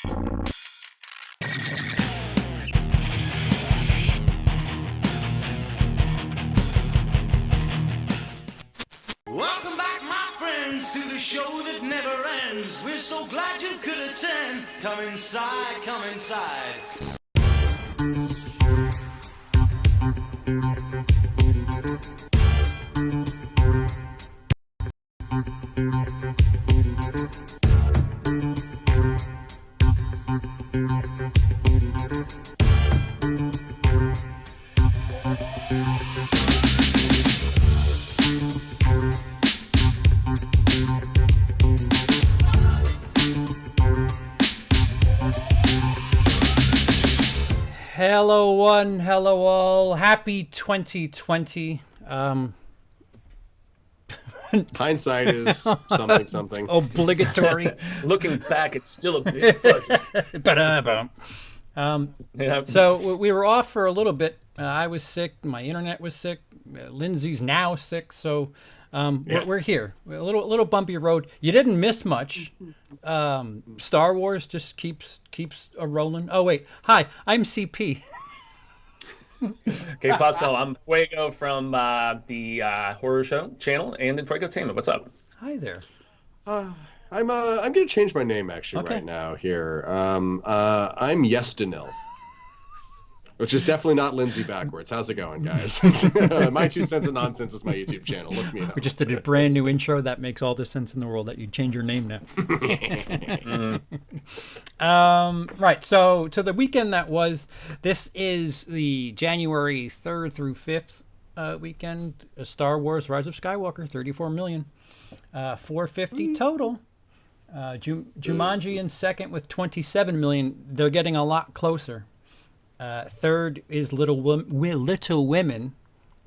Welcome back, my friends, to the show that never ends. We're so glad you could attend. Come inside, come inside. Hello one, hello all. Happy 2020. Hindsight is something. Obligatory. Looking back, it's still a bit fuzzy. So we were off for a little bit. I was sick. My internet was sick. Lindsey's now sick. So we're here. A little bumpy road. You didn't miss much. Star Wars just keeps a rolling. Oh wait, hi, I'm CP. Okay, Paso, I'm Fuego from the Horror Show channel and in Fuego Entertainment. What's up? Hi there. I'm gonna change my name actually right now here. I'm Yestinil, which is definitely not Lindsey backwards. How's it going, guys? My 2 cents of nonsense is my YouTube channel. Look me up. We just did a brand new intro. That makes all the sense in the world that you change your name now. Right. So to the weekend that was, this is the January 3rd through 5th weekend. Star Wars: Rise of Skywalker, 34 million, 450 total. Jumanji in second with 27 million. They're getting a lot closer. Third is Little Women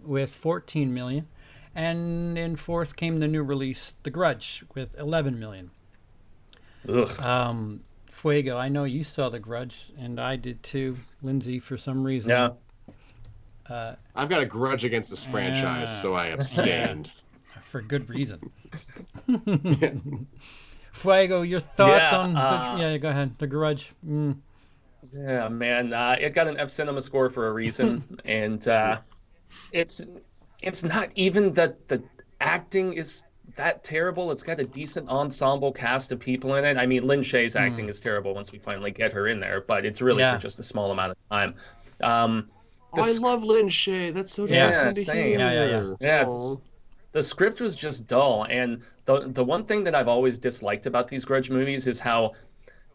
with 14 million. And in fourth came the new release, The Grudge, with 11 million. Ugh. Fuego, I know you saw The Grudge, and I did too. Lindsey, for some reason. Yeah. I've got a grudge against this franchise, so I abstained. For good reason. Fuego, your thoughts on... go ahead. The Grudge. Yeah, man. It got an F Cinema score for a reason, and it's not even that the acting is that terrible. It's got a decent ensemble cast of people in it. I mean, Lin Shaye's acting is terrible once we finally get her in there, but it's really for just a small amount of time. I love Lin Shaye. That's so nice to hear. Yeah. The script was just dull, and the one thing that I've always disliked about these Grudge movies is how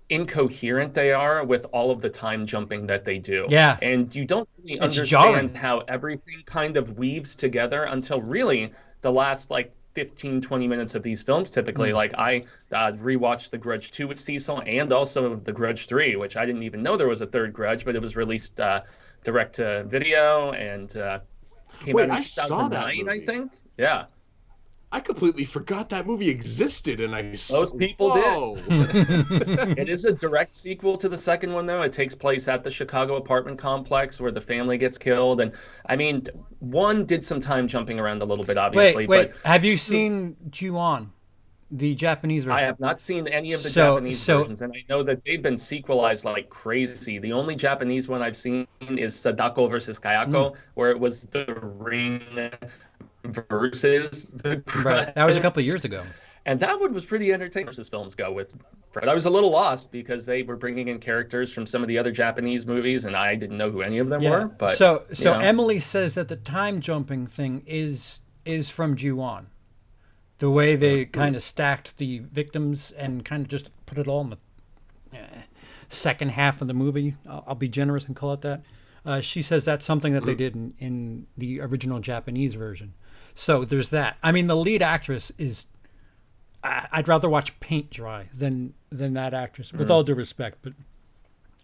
incoherent they are with all of the time jumping that they do. Yeah. And you don't really understand jarring. how everything kind of weaves together until really the last 15, 20 minutes of these films typically. Like I rewatched The Grudge 2 with Cecil and also The Grudge 3, which I didn't even know there was a third Grudge, but it was released direct to video and came out in 2009, I think. Yeah. I completely forgot that movie existed, and most people did. It is a direct sequel to the second one, though. It takes place at the Chicago apartment complex where the family gets killed, and I mean, one did some time jumping around a little bit, obviously. Wait. Have you seen Ju-on, the Japanese version? I have not seen any of the Japanese versions, and I know that they've been sequelized like crazy. The only Japanese one I've seen is Sadako versus Kayako, where it was the ring versus the Grudge. Right. That was a couple of years ago. And that one was pretty entertaining as films go with Fred. I was a little lost because they were bringing in characters from some of the other Japanese movies, and I didn't know who any of them were. But so Emily says that the time jumping thing is from Ju-on. The way they kind of stacked the victims and kind of just put it all in the second half of the movie. I'll be generous and call it that. She says that's something that they did in the original Japanese version. So there's that. I mean, the lead actress is... I'd rather watch paint dry than that actress, with all due respect. But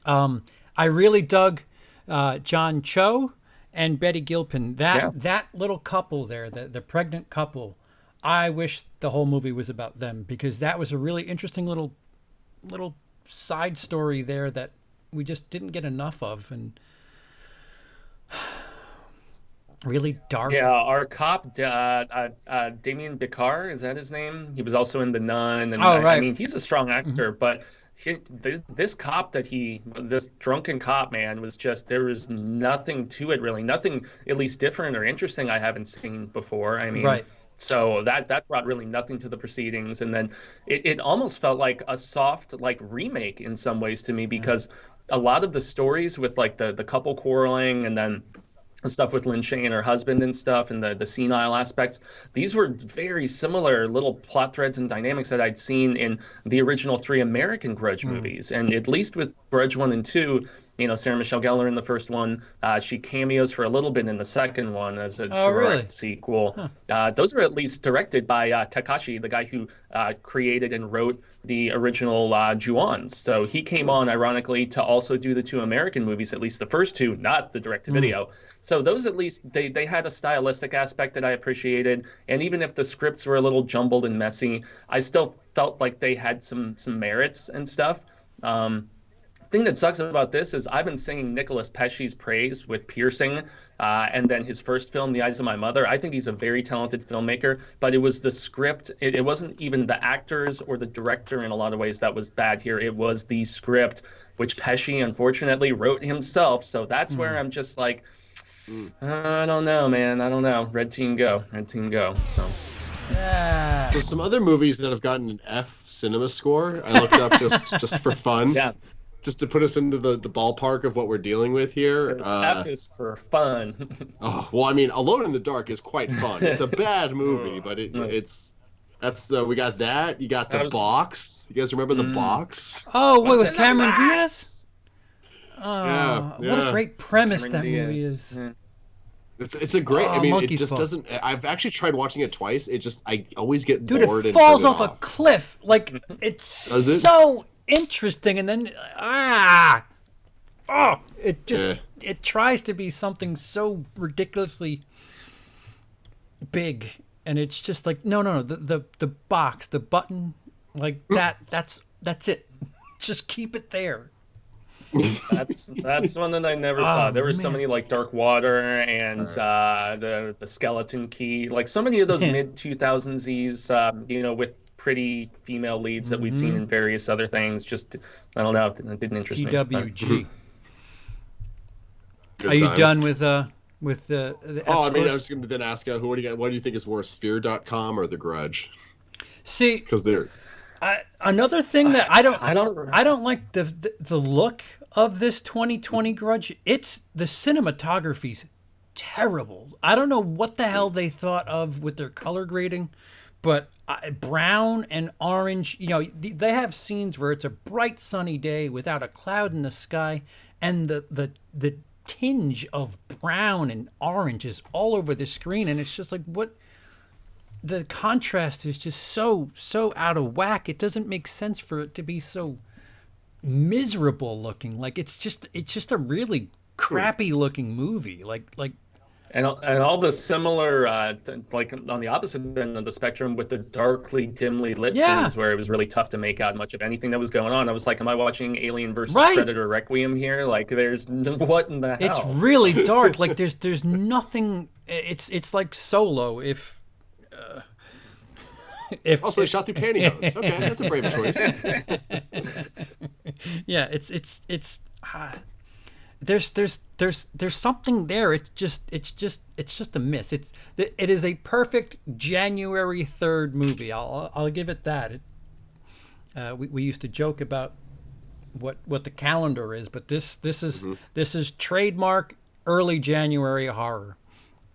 I really dug John Cho and Betty Gilpin. That little couple there, the pregnant couple, I wish the whole movie was about them, because that was a really interesting little side story there that we just didn't get enough of. And... really dark. Yeah, our cop, Damien Picard, is that his name? He was also in The Nun. And I mean, he's a strong actor, but this cop this drunken cop, man, was just, there was nothing to it really, nothing at least different or interesting I haven't seen before. I mean, Right. so that brought really nothing to the proceedings, and then it almost felt like a soft like remake in some ways to me, because a lot of the stories with like the couple quarreling, and then the stuff with Lin Shaye and her husband and stuff, and the senile aspects, these were very similar little plot threads and dynamics that I'd seen in the original 3 American Grudge movies. And at least with Grudge 1 and 2, you know, Sarah Michelle Gellar in the first one, she cameos for a little bit in the second one as a direct sequel. Those are at least directed by Takashi, the guy who created and wrote the original Ju-ons. So he came on, ironically, to also do the 2 American movies, at least the first 2, not the direct-to-video. So those, at least, they had a stylistic aspect that I appreciated. And even if the scripts were a little jumbled and messy, I still felt like they had some merits and stuff. Thing that sucks about this is I've been singing Nicolas Pesce's praise with Piercing, and then his first film, The Eyes of My Mother. I think he's a very talented filmmaker, but it was the script. It wasn't even the actors or the director in a lot of ways that was bad here. It was the script, which Pesce unfortunately wrote himself. So that's where I'm just like, I don't know, man. I don't know. Red team go. Red team go. So. So some other movies that have gotten an F cinema score, I looked up just for fun. Yeah. Just to put us into the ballpark of what we're dealing with here. F is for fun. Oh, well, I mean, Alone in the Dark is quite fun. It's a bad movie, but we got that. You got The Box. You guys remember The Box? Oh, wait, with Cameron Diaz? Yeah. What a great premise Cameron that movie Diaz. is. Yeah. It's a great. I mean, it Monkey's just Paw. doesn't. I've actually tried watching it twice. I always get Dude, bored. it and falls turn off it a cliff. Like, it's so interesting, and then it just it tries to be something so ridiculously big, and it's just like no. The box, the button, like that's it. Just keep it there. That's one that I never saw. There were so many like Dark Water and the Skeleton Key, like so many of those mid 2000s, you know, with pretty female leads that we'd seen in various other things. Just I don't know, it didn't interest me. TWG. Are you done with the I mean, I was going to then ask what do you think is worse, Sphere.com or The Grudge? See, because they're another thing that I don't like the look of this 2020 Grudge. It's the cinematography's terrible. I don't know what the hell they thought of with their color grading, but brown and orange, you know, they have scenes where it's a bright sunny day without a cloud in the sky, and the tinge of brown and orange is all over the screen, and it's just like, what? The contrast is just so out of whack. It doesn't make sense for it to be so miserable looking. Like it's just a really crappy looking movie. And all the similar, like on the opposite end of the spectrum with the darkly, dimly lit scenes where it was really tough to make out much of anything that was going on. I was like, am I watching Alien versus Predator Requiem here? Like, there's what in the hell? It's really dark. Like there's nothing. It's like Solo if also they shot through pantyhose. Okay, that's a brave choice. Yeah, there's something there. It's just a miss. It is a perfect January 3rd movie. I'll give it that. We used to joke about what the calendar is, but this is trademark early January horror.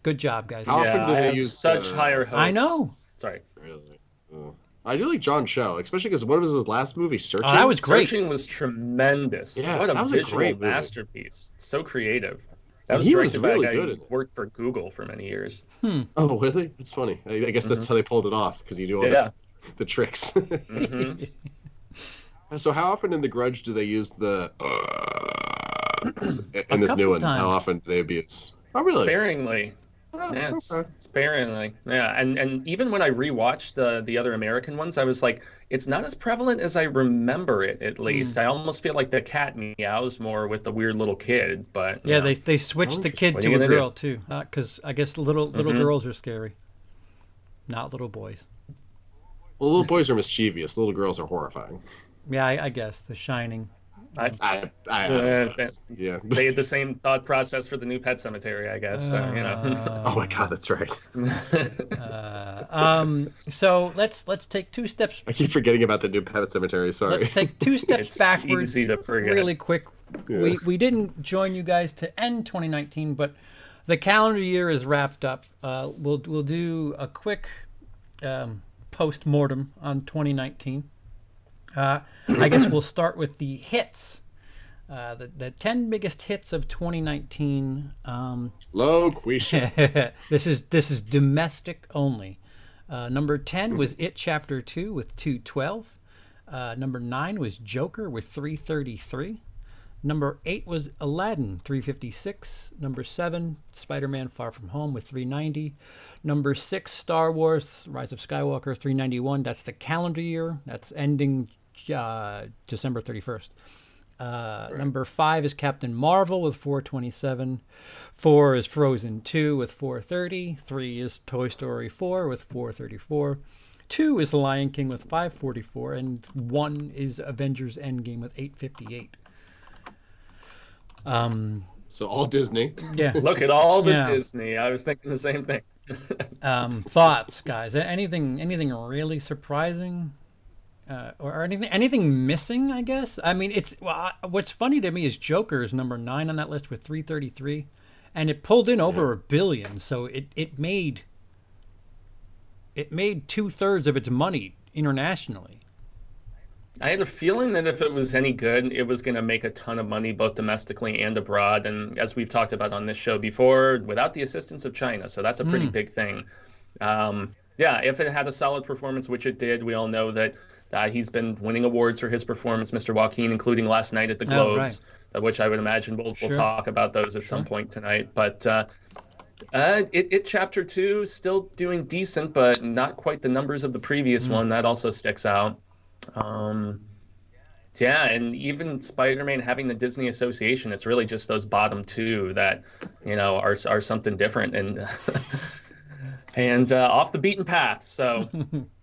Good job, guys. How often do they use such higher hopes? I know. Sorry. Really? I do like John Cho, especially because what was his last movie, Searching? Oh, that was great. Searching was tremendous. Yeah, what a that was visual a great masterpiece. So creative. That was he directed was really by a guy good who at it. worked for Google for many years. Oh, really? That's funny. I guess that's how they pulled it off, because you do all the tricks. So how often in The Grudge do they use the in this new one? times. How often do they abuse? Oh, really? Sparingly. Yeah, sparingly. Yeah, and even when I rewatched the other American ones, I was like, it's not as prevalent as I remember it. At least I almost feel like the cat meows more with the weird little kid. But Yeah, they switched the kid to a girl too, because I guess little girls are scary, not little boys. Well, little boys are mischievous. Little girls are horrifying. Yeah, I guess The Shining. Yeah. They had the same thought process for the new Pet Cemetery, I guess. So, you know. Oh my God, that's right. So let's take two steps. I keep forgetting about the new Pet Cemetery. Sorry. Let's take two steps It's backwards, easy to forget. really quick. Yeah. We didn't join you guys to end 2019, but the calendar year is wrapped up. We'll do a quick post mortem on 2019. I guess we'll start with the hits. The 10 biggest hits of 2019. Loquisha. This is domestic only. Number 10 was It Chapter 2 with 212. Number 9 was Joker with 333. Number 8 was Aladdin, 356. Number 7, Spider-Man Far From Home with 390. Number 6, Star Wars Rise of Skywalker, 391. That's the calendar year. That's ending December 31st. Number 5 is Captain Marvel with 427. 4 is Frozen 2 with 430. 3 is Toy Story 4 with 434. 2 is The Lion King with 544. And 1 is Avengers Endgame with 858. So all Disney. Yeah. Look at all the Disney. I was thinking the same thing. Thoughts, guys? Anything really surprising? Or anything missing, I guess? I mean, what's funny to me is Joker is number 9 on that list with 333, and it pulled in over $1 billion, so it made 2/3 of its money internationally. I had a feeling that if it was any good, it was going to make a ton of money both domestically and abroad, and as we've talked about on this show before, without the assistance of China, so that's a pretty big thing. If it had a solid performance, which it did, we all know that he's been winning awards for his performance, Mr. Joaquin, including last night at the Globes, which I would imagine we'll talk about those at some point tonight. But it Chapter 2 still doing decent, but not quite the numbers of the previous one. That also sticks out. And even Spider-Man having the Disney association, it's really just those bottom two that, are something different and and off the beaten path. So.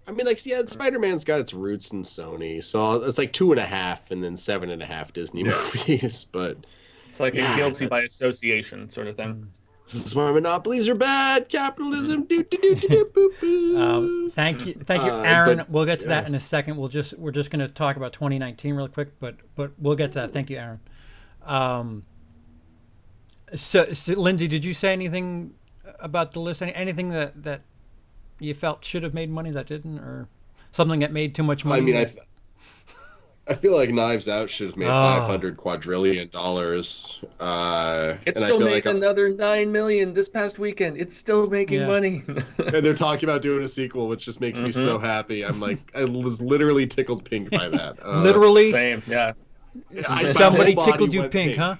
I mean, Spider-Man's got its roots in Sony, so it's like 2.5 and then 7.5 Disney movies. But it's like a guilty by association sort of thing. This is why monopolies are bad. Capitalism. Thank you, Aaron. We'll get to that in a second. We're just going to talk about 2019 real quick, but we'll get to that. Thank you, Aaron. So Lindsey, did you say anything about the list? Anything that you felt should have made money that didn't, or something that made too much money? I mean, I feel like Knives Out should have made $500 quadrillion. It's still making another $9 million this past weekend. It's still making money. And they're talking about doing a sequel, which just makes me so happy. I'm like, I was literally tickled pink by that. Literally? Same, yeah. Somebody tickled you pink, huh?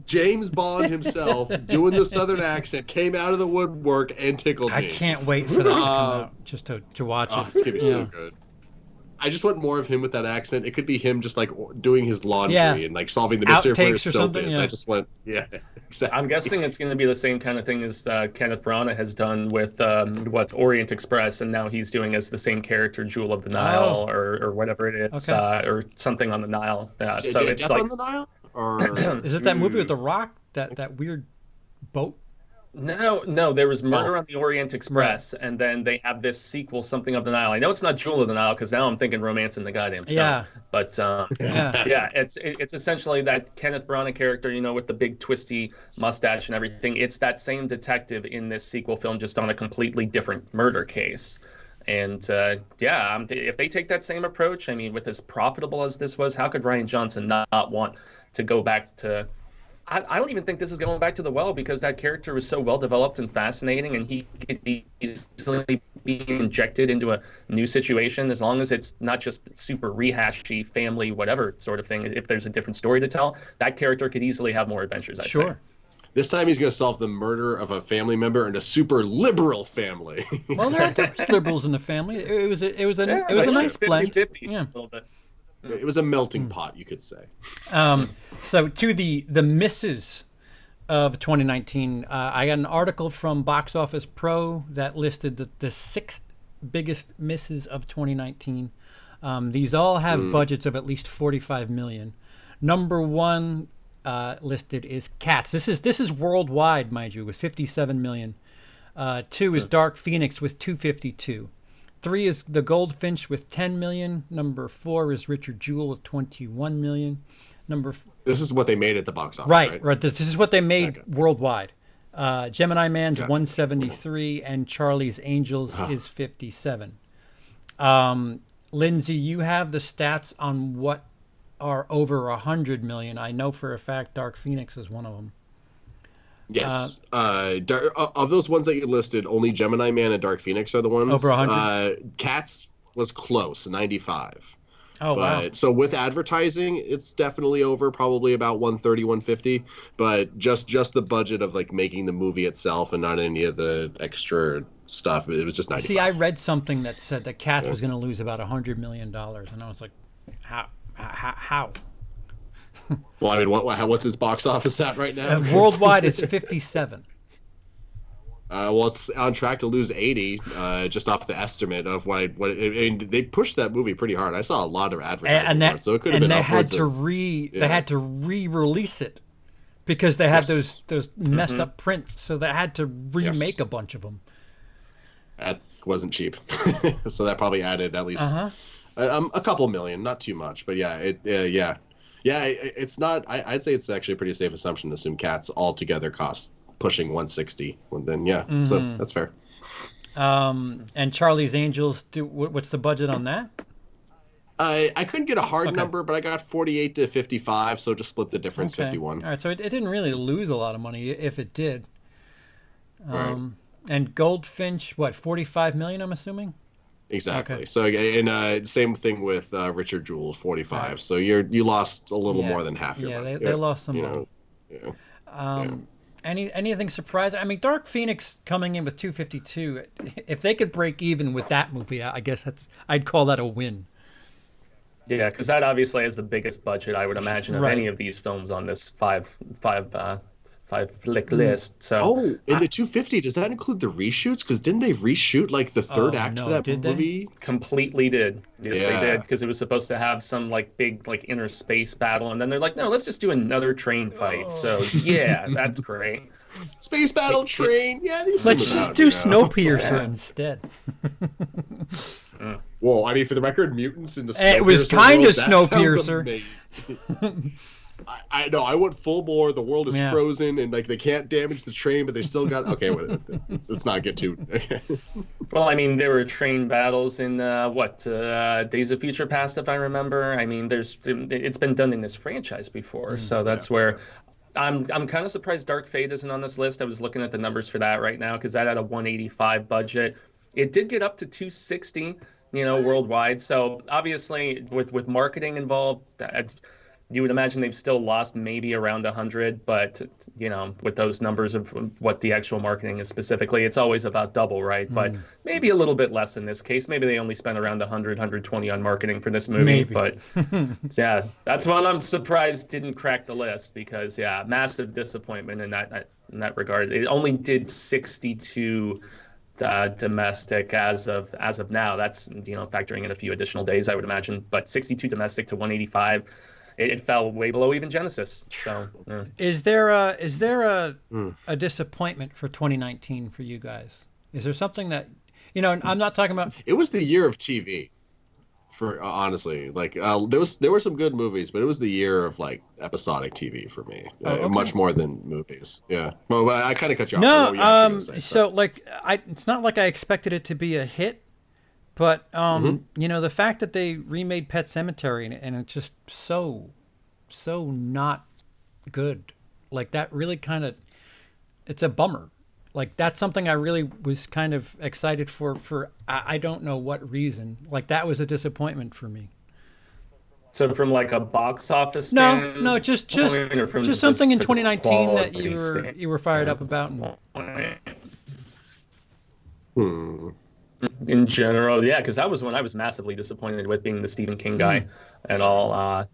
James Bond himself doing the Southern accent came out of the woodwork and tickled me. I can't wait for that to come out just to watch it. It's gonna be so good. I just want more of him with that accent. It could be him just like doing his laundry and like solving the mystery where his soap is. I just want, exactly. I'm guessing it's going to be the same kind of thing as Kenneth Branagh has done with Orient Express, and now he's doing as the same character, Jewel of the Nile, or whatever it is, or something on the Nile. So it's Death like on the Nile, or is it that movie with The Rock, that weird boat? No, there was Murder on the Orient Express, and then they have this sequel, Something of the Nile. I know it's not Jewel of the Nile because now I'm thinking Romance in the Goddamn Stone. Yeah. But it's essentially that Kenneth Branagh character, with the big twisty mustache and everything. It's that same detective in this sequel film, just on a completely different murder case. And if they take that same approach, I mean, with as profitable as this was, how could Rian Johnson not want to go back to? I don't even think this is going back to the well, because that character was so well developed and fascinating, and he could easily be injected into a new situation as long as it's not just super rehashy family whatever sort of thing. If there's a different story to tell, that character could easily have more adventures. I'd say. This time he's going to solve the murder of a family member in a super liberal family. Well, there was liberals in the family. It was a nice blend. 50-50 a little bit. It was a melting pot, you could say. So to the misses of 2019, I got an article from Box Office Pro that listed the 6 biggest misses of 2019. These all have budgets of at least 45 million. Number one listed is Cats. This is worldwide, mind you, with 57 million. 2 is Dark Phoenix with 252. 3 is The Goldfinch with 10 million. Number 4 is Richard Jewell with 21 million. This is what they made at the box office, right? Right. This is what they made worldwide. Gemini Man's 173 and Charlie's Angels is 57. Lindsey, you have the stats on what are over 100 million. I know for a fact Dark Phoenix is one of them. Yes. Of those ones that you listed, only Gemini Man and Dark Phoenix are the ones. Over 100? Cats was close, 95. Oh, wow. So with advertising, it's definitely over, probably about 130, 150. But just the budget of like making the movie itself and not any of the extra stuff, it was just 95. See, I read something that said that Cats was going to lose about $100 million. And I was like, how? Well, I mean, what's its box office at right now? Worldwide, it's 57. Well, it's on track to lose 80, just off the estimate of they pushed that movie pretty hard. I saw a lot of advertising for it, so it could have been upwards they had to re-release it because they had those messed up prints, so they had to remake a bunch of them. That wasn't cheap, so that probably added at least a couple million, not too much, but it's not. I'd say it's actually a pretty safe assumption to assume Cats altogether cost pushing 160. Well, then so that's fair. And Charlie's Angels, what's the budget on that? I couldn't get a hard number, but I got 48 to 55, so just split the difference, 51. All right, so it didn't really lose a lot of money if it did. Right. And Goldfinch, 45 million, I'm assuming? Exactly. Okay. So, and same thing with Richard Jewell, 45. Right. So you lost a little more than half your money. They lost some money. Anything surprising? I mean, Dark Phoenix coming in with 252. If they could break even with that movie, I guess I'd call that a win. Yeah, because that obviously is the biggest budget I would imagine of any of these films on this five flick list. So the 250, does that include the reshoots? Because didn't they reshoot like the third act of that movie? Completely did. Yes, they did, because it was supposed to have some like big like inner space battle, and then they're like, no, let's just do another train fight. So yeah, that's great. Space battle train. Let's just do Snowpiercer instead. Well, I mean, for the record, mutants in the Snowpiercer it was kind of Snowpiercer. I know. I went full bore. The world is frozen, and like they can't damage the train, but they still got. Okay, let's not get too. Well, I mean, there were train battles in Days of Future Past, if I remember. I mean, it's been done in this franchise before, so that's where. I'm kind of surprised Dark Fate isn't on this list. I was looking at the numbers for that right now because that had a 185 budget. It did get up to 260, worldwide. So obviously, with marketing involved, you would imagine they've still lost maybe around 100. But with those numbers of what the actual marketing is specifically, it's always about double, right? But maybe a little bit less in this case. Maybe they only spent around 100, 120 on marketing for this movie. Maybe. But yeah, that's one I'm surprised didn't crack the list because massive disappointment in that regard. It only did 62. Domestic as of now. That's factoring in a few additional days, I would imagine. But 62 domestic to 185, it fell way below even Genesis. So is there a disappointment for 2019 for you guys? Is there something that I'm not talking about? It was the year of TV. For honestly, like there were some good movies, but it was the year of like episodic TV for me, much more than movies. Yeah. Well, I kind of cut you off. No, it's not like I expected it to be a hit, but the fact that they remade Pet Sematary and it's just so not good, like that really it's a bummer. Like that's something I really was kind of excited for I don't know what reason. Like that was a disappointment for me. So from like a box office No, just something in 2019 that you were fired up about. In general, because that was when I was massively disappointed with being the Stephen King guy and all.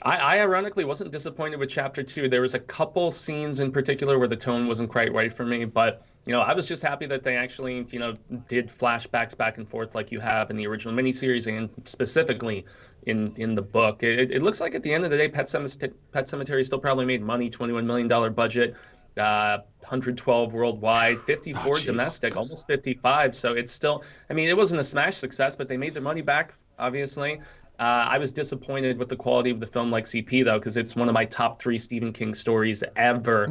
I ironically wasn't disappointed with chapter two. There was a couple scenes in particular where the tone wasn't quite right for me, but I was just happy that they actually, did flashbacks back and forth like you have in the original miniseries and specifically in the book. It looks like at the end of the day, Pet Cemetery still probably made money, $21 million budget, 112 worldwide, 54 domestic, almost 55. So it's still, I mean, it wasn't a smash success, but they made their money back, obviously. I was disappointed with the quality of the film, like CP, though, because it's one of my top 3 Stephen King stories ever.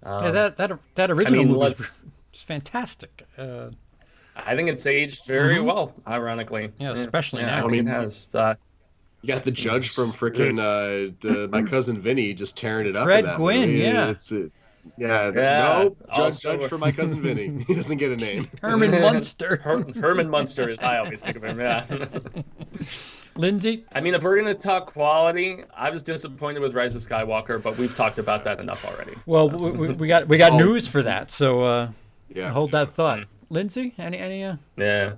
Yeah, that original movie was fantastic. I think it's aged very well, ironically. Yeah, especially now. I think it has. You got the judge from frickin' My Cousin Vinny just tearing it up. Fred in that Gwynn, movie. yeah. No, also, judge for My Cousin Vinny. He doesn't get a name. Herman Munster. Herman Munster, as I always think of him. Yeah. Lindsey? I mean, if we're going to talk quality, I was disappointed with Rise of Skywalker, but we've talked about that enough already. Well, so. we got news for that, so hold that thought. Lindsey, any Yeah.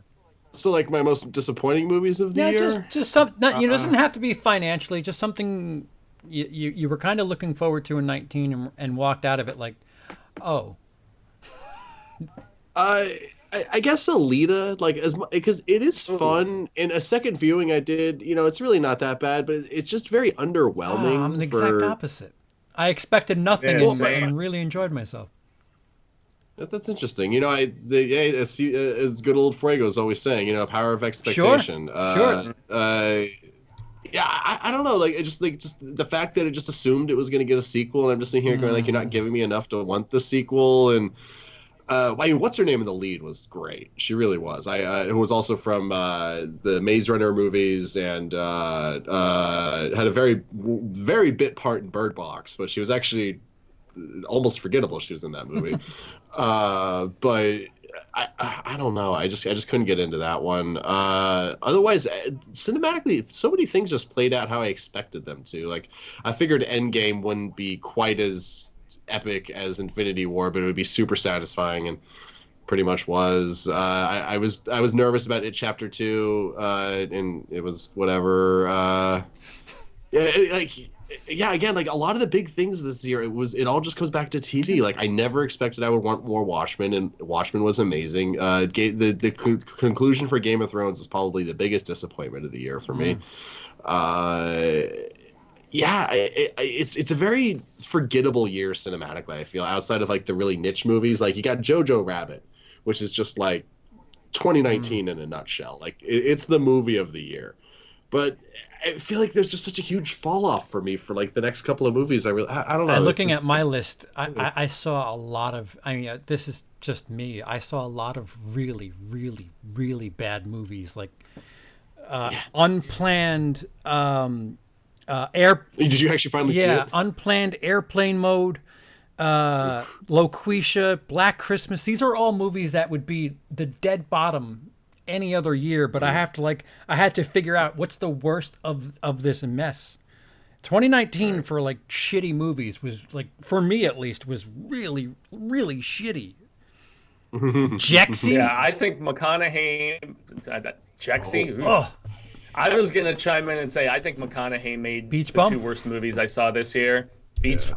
So, like, my most disappointing movies of the year? just some. It doesn't have to be financially. Just something you were kind of looking forward to in 19 and walked out of it like, oh. I guess Alita, like, because it is fun. In a second viewing I did, it's really not that bad, but it's just very underwhelming. I'm the exact opposite. I expected nothing and really enjoyed myself. That's interesting. As good old Fuego is always saying, power of expectation. Sure. Yeah, I don't know. Like, just the fact that it just assumed it was going to get a sequel, and I'm just sitting here going, like, you're not giving me enough to want the sequel. And I mean, what's her name in the lead was great. She really was. It was also from the Maze Runner movies and had a very, very bit part in Bird Box, but she was actually almost forgettable she was in that movie. But I don't know. I just couldn't get into that one. Otherwise, cinematically, so many things just played out how I expected them to. Like, I figured Endgame wouldn't be quite as epic as Infinity War, but it would be super satisfying, and pretty much was. I was nervous about it chapter 2, and it was whatever. Again, like, a lot of the big things this year, it all just comes back to TV. Like, I never expected I would want more Watchmen, and Watchmen was amazing. The conclusion for Game of Thrones is probably the biggest disappointment of the year for me. It's a very forgettable year cinematically, I feel, outside of, like, the really niche movies. Like, you got Jojo Rabbit, which is just like 2019 in a nutshell. Like, it's the movie of the year. But I feel like there's just such a huge fall off for me for, like, the next couple of movies. I don't know. Looking at my list, I saw a lot of. I mean, this is just me. I saw a lot of really, really, really bad movies, like unplanned air. Did you actually finally see it? Yeah, unplanned airplane mode. Loquisha, Black Christmas. These are all movies that would be the dead bottom any other year, but I had to figure out what's the worst of this mess. 2019 for, like, shitty movies was, like, for me at least, was really, really shitty. Jexy? Yeah, I think McConaughey, Jexy. I was gonna chime in and say I think McConaughey made Beach the Bum? 2 worst movies I saw this year.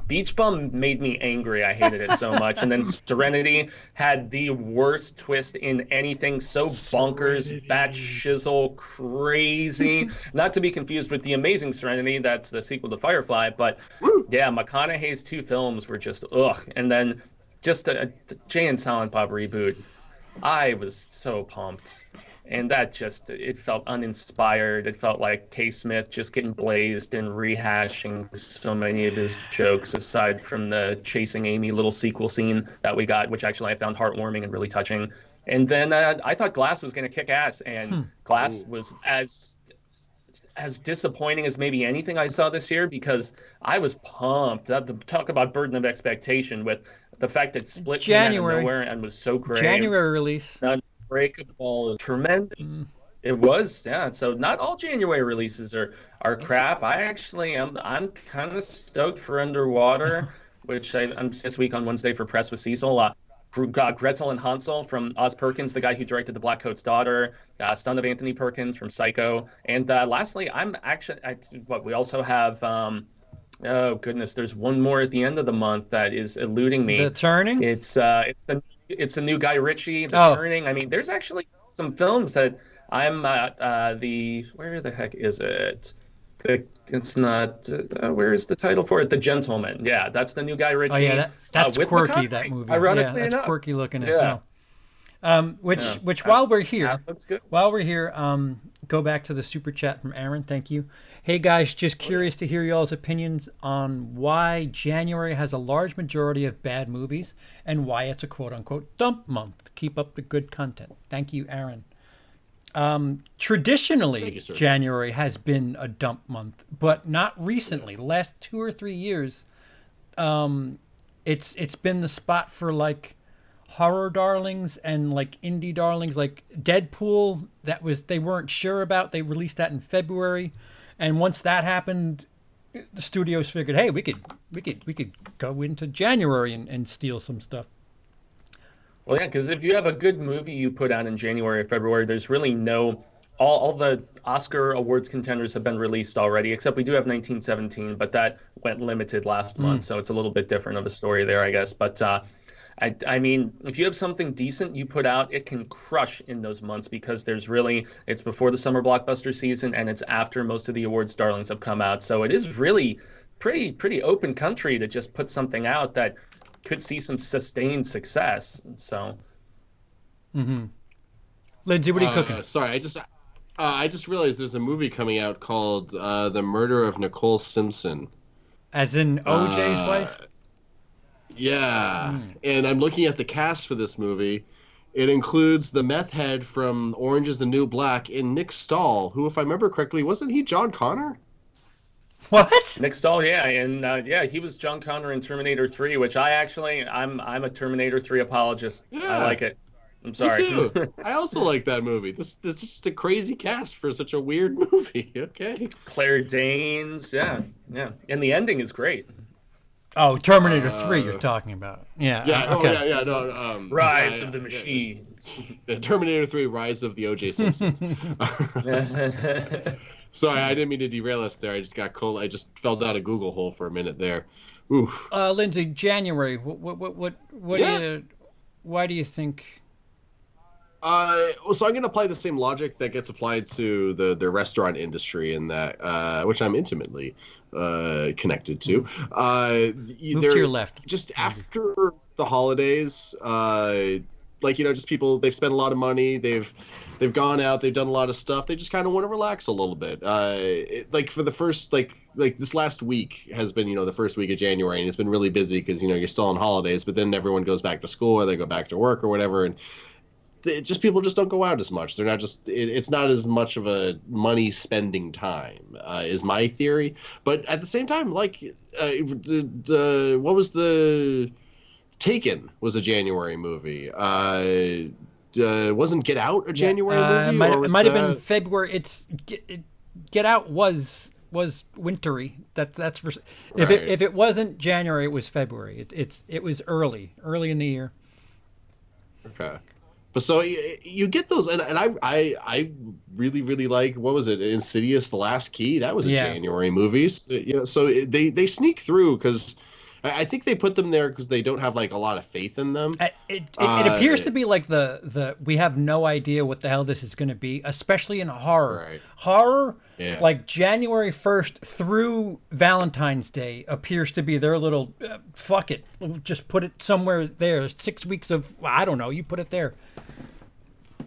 Beach Bum made me angry. I hated it so much. And then Serenity had the worst twist in anything. So bonkers, bat shizzle, crazy. Not to be confused with The Amazing Serenity. That's the sequel to Firefly. But yeah, McConaughey's 2 films were just ugh. And then just a Jay and Silent Bob reboot. I was so pumped. And that it felt uninspired. It felt like K. Smith just getting blazed and rehashing so many of his jokes, aside from the Chasing Amy little sequel scene that we got, which actually I found heartwarming and really touching. And then I thought Glass was going to kick ass, and Glass was as disappointing as maybe anything I saw this year, because I was pumped. Talk about burden of expectation with the fact that Split came out of nowhere and was so great. January release. Unbreakable is tremendous. It was, yeah. So not all January releases are crap. I'm kind of stoked for Underwater, which I'm this week on Wednesday for press with Cecil. Gretel and Hansel from Oz Perkins, the guy who directed The Black Coat's Daughter, son of Anthony Perkins from Psycho. And lastly, we also have, oh goodness, there's one more at the end of the month that is eluding me. The Turning? It's the new Guy Ritchie, The Turning. I mean, there's actually some films that I'm where the heck is it? It's not. Where is the title for it? The Gentleman. Yeah, that's the new Guy Ritchie. Oh yeah, that's quirky. McConaughey, that movie. Ironically that's enough. quirky looking as well. Which while we're here, go back to the super chat from Aaron. Thank you. Hey guys, just curious to hear y'all's opinions on why January has a large majority of bad movies and why it's a quote unquote dump month. Keep up the good content. Thank you, Aaron. Traditionally, January has been a dump month, but not recently. The last 2 or 3 years, it's been the spot for like horror darlings and like indie darlings, like Deadpool. They weren't sure about. They released that in February, and once that happened, the studios figured, hey, we could go into January and steal some stuff. Well, yeah, because if you have a good movie you put out in January or February, there's really all the Oscar awards contenders have been released already, except we do have 1917, but that went limited last month, so it's a little bit different of a story there, I guess. But I mean, if you have something decent you put out, it can crush in those months because it's before the summer blockbuster season and it's after most of the awards darlings have come out. So it is really pretty open country to just put something out that could see some sustained success. So, Lindsey, what are you cooking? Sorry, I just realized there's a movie coming out called The Murder of Nicole Simpson. As in OJ's wife? Yeah. And I'm looking at the cast for this movie. It includes the meth head from Orange is the New Black and Nick Stahl, who, if I remember correctly, wasn't he John Connor? What? Nick Stahl, yeah, and he was John Connor in Terminator 3, which I'm a Terminator 3 apologist. Yeah. I like it. I'm sorry. Me too. I also like that movie. This is just a crazy cast for such a weird movie. Okay. Claire Danes, yeah, and the ending is great. Oh, Terminator 3 you're talking about. Yeah. Yeah, okay. no. Rise of the Machines. Terminator 3, Rise of the O.J. Simpsons. Sorry, I didn't mean to derail us there. I just got cold. I just fell down a Google hole for a minute there. Oof. Lindsey, January. What? Why do you think? So I'm going to apply the same logic that gets applied to the restaurant industry, in that which I'm intimately connected to. Move to your left. Just after the holidays, just people, they've spent a lot of money, they've gone out, they've done a lot of stuff, they just kind of want to relax a little bit. For the first like this last week has been the first week of January, and it's been really busy because you're still on holidays, but then everyone goes back to school or they go back to work or whatever, and people just don't go out as much. They're not it's not as much of a money spending time, is my theory. But at the same time, what was the Taken was a January movie. Wasn't Get Out a January movie? It might have been February. Get Out was wintry. That's for if it wasn't January, it was February. It was early in the year. Okay. But so you get those, and I really, really like, what was it, Insidious: The Last Key? That was a January movie. So they sneak through because I think they put them there because they don't have like a lot of faith in them. It appears to be like the we have no idea what the hell this is going to be, especially in horror. Right. Horror, like January 1st through Valentine's Day appears to be their little fuck it, we'll just put it somewhere there. 6 weeks of, I don't know, you put it there.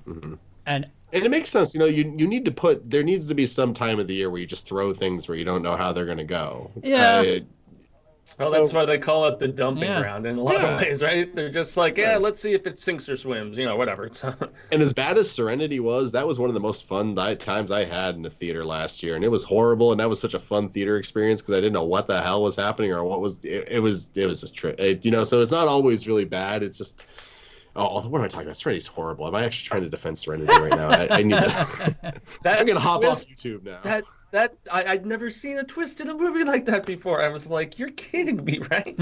Mm-hmm. And it makes sense. You need to there needs to be some time of the year where you just throw things where you don't know how they're going to go. Yeah. That's why they call it the dumping ground in a lot of ways, right? They're just like, let's see if it sinks or swims, whatever. And as bad as Serenity was, that was one of the most fun times I had in the theater last year, and it was horrible, and that was such a fun theater experience because I didn't know what the hell was happening or what was. It was just so it's not always really bad. It's just. Oh, what am I talking about? Serenity's horrible. Am I actually trying to defend Serenity right now? I need to. I'm gonna hop off YouTube now. I'd never seen a twist in a movie like that before. I was like, you're kidding me, right?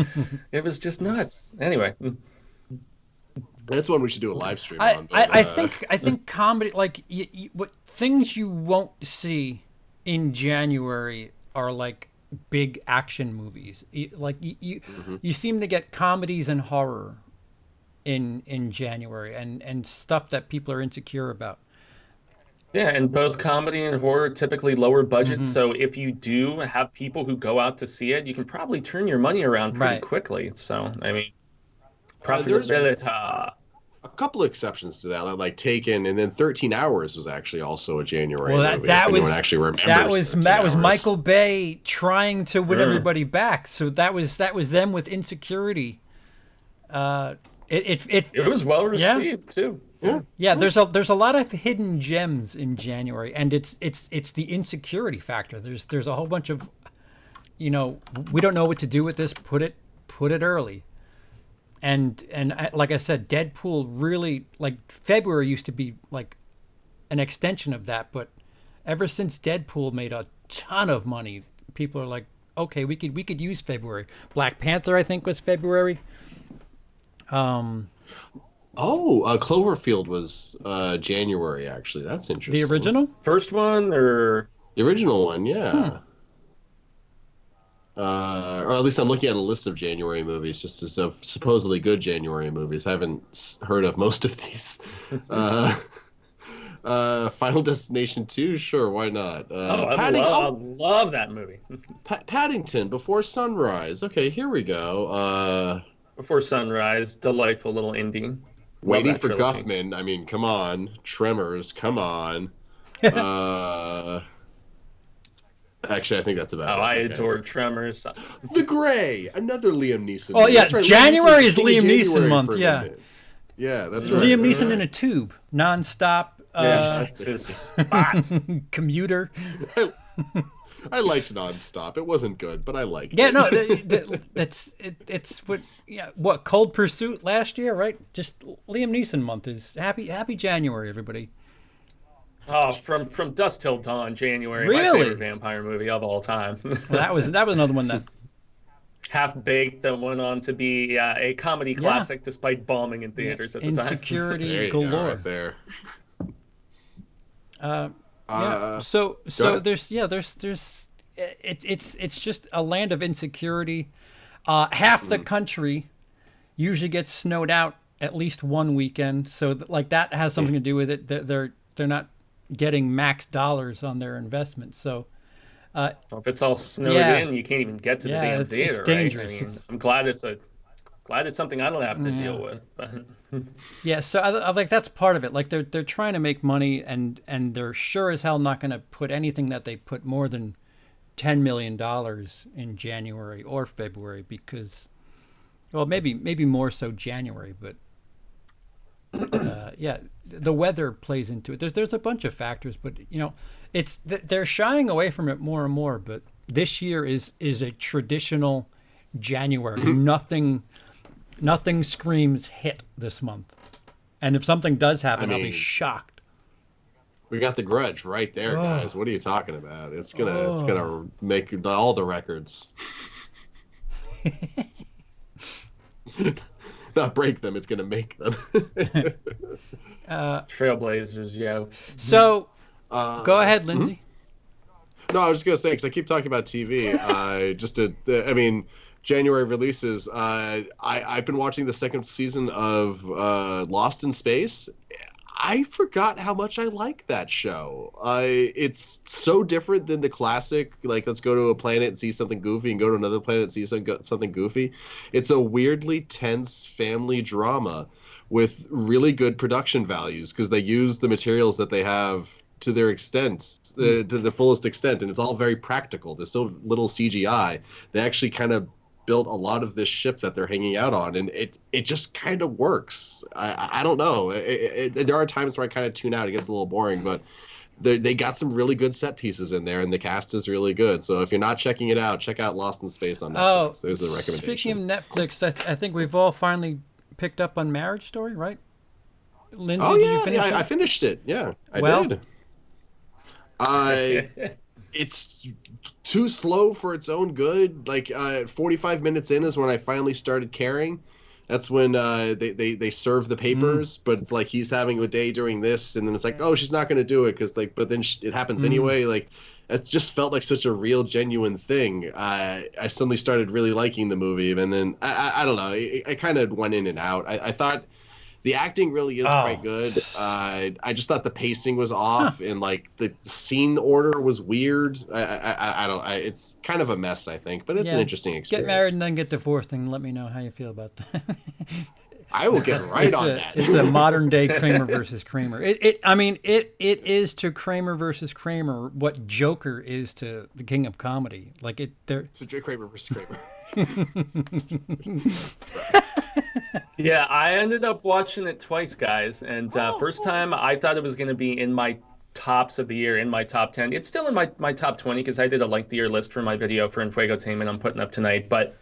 It was just nuts. Anyway. That's one we should do a live stream I, on. I think comedy, like what things you won't see in January are like big action movies. Like you seem to get comedies and horror in January, and stuff that people are insecure about. Yeah, and both comedy and horror typically lower budgets. So if you do have people who go out to see it, you can probably turn your money around pretty Right. quickly. So I mean, There's profitability. a couple of exceptions to that, like Taken, and then 13 Hours was actually also a January Well, movie. that if was anyone actually remembers that 13 was Hours. Michael Bay trying to win everybody back. So that was them with Insecurity. It was well received too. Yeah, there's a lot of hidden gems in January, and it's the insecurity factor. There's a whole bunch of, we don't know what to do with this. Put it early, and like I said, Deadpool really, like, February used to be like an extension of that, but ever since Deadpool made a ton of money, people are like, okay, we could use February. Black Panther, I think, was February. Cloverfield was January, actually. That's interesting. The original? First one, or The original one, yeah. Or at least I'm looking at a list of January movies, just as of supposedly good January movies. I haven't heard of most of these. Final Destination 2, sure, why not? I love that movie. Paddington, Before Sunrise. Okay, here we go. Before Sunrise, delightful little indie. Waiting that for trilogy. Guffman. I mean, come on. Tremors, come on. Actually, I think that's about it. I Okay. adore Tremors. The Gray, another Liam Neeson. Oh, movie. yeah, That's right, January is King of Liam Neeson January month, for a yeah. minute. Yeah, that's right. Liam Neeson in a tube, nonstop. It's his spot. Commuter. I liked Nonstop. It wasn't good, but I liked Yeah, it. no, it's what, what, Cold Pursuit last year, right? Just Liam Neeson month is happy January, everybody. Oh, from Dusk Till Dawn, January. My Really? favorite vampire movie of all time. Well, that was another one that. Half Baked, that went on to be a comedy classic despite bombing in theaters at the time. There Insecurity you go, galore. right there. So ahead. there's it's just a land of insecurity. Half the country usually gets snowed out at least one weekend, so like that has something to do with it. They're not getting max dollars on their investment. So If it's all snowed in, you can't even get to the damn theater. it's right? dangerous. I mean, I'm glad it's something I don't have to deal with. But yeah, so I like that's part of it. Like they're trying to make money, and they're sure as hell not going to put anything that they put more than $10 million in January or February, because, well, maybe more so January, but yeah, the weather plays into it. There's a bunch of factors, but they're shying away from it more and more. But this year is a traditional January. Nothing screams hit this month, and if something does happen, I'll be shocked. We got the Grudge right there, guys. What are you talking about? It's gonna make all the records. Not break them. It's gonna make them. Trailblazers, yo. So, go ahead, Lindsey. No, I was just gonna say, because I keep talking about TV. January releases. I've been watching the second season of Lost in Space. I forgot how much I like that show. It's so different than the classic, like, let's go to a planet and see something goofy and go to another planet and see something goofy. It's a weirdly tense family drama with really good production values, because they use the materials that they have to their extent, to the fullest extent, and it's all very practical. There's so little CGI. They actually kind of built a lot of this ship that they're hanging out on, and it just kind of works. I don't know. There are times where I kind of tune out. It gets a little boring, but they got some really good set pieces in there, and the cast is really good. So if you're not checking it out, check out Lost in Space on Netflix. Oh, there's a recommendation. Speaking of Netflix, I think we've all finally picked up on Marriage Story, right? Lindsey, did you finish it? I finished it. Yeah, I did. It's too slow for its own good. Like 45 minutes in is when I finally started caring. That's when they serve the papers, but it's like he's having a day doing this, and then it's like, oh, she's not going to do it because like, but then it happens anyway. Like, it just felt like such a real, genuine thing. I suddenly started really liking the movie, and then I don't know, I kind of went in and out. I thought the acting really is quite good. I just thought the pacing was off, and like the scene order was weird. I don't. It's kind of a mess, I think, but it's an interesting experience. Get married and then get divorced, and let me know how you feel about that. I will get right on that. It's a modern day Kramer versus Kramer. I mean, it is to Kramer versus Kramer what Joker is to the King of Comedy. Like it's a J. Kramer versus Kramer. Yeah, I ended up watching it twice, guys. And first time, I thought it was going to be in my tops of the year, in my top 10. It's still in my top 20 because I did a lengthier list for my video for Infuegotainment I'm putting up tonight. But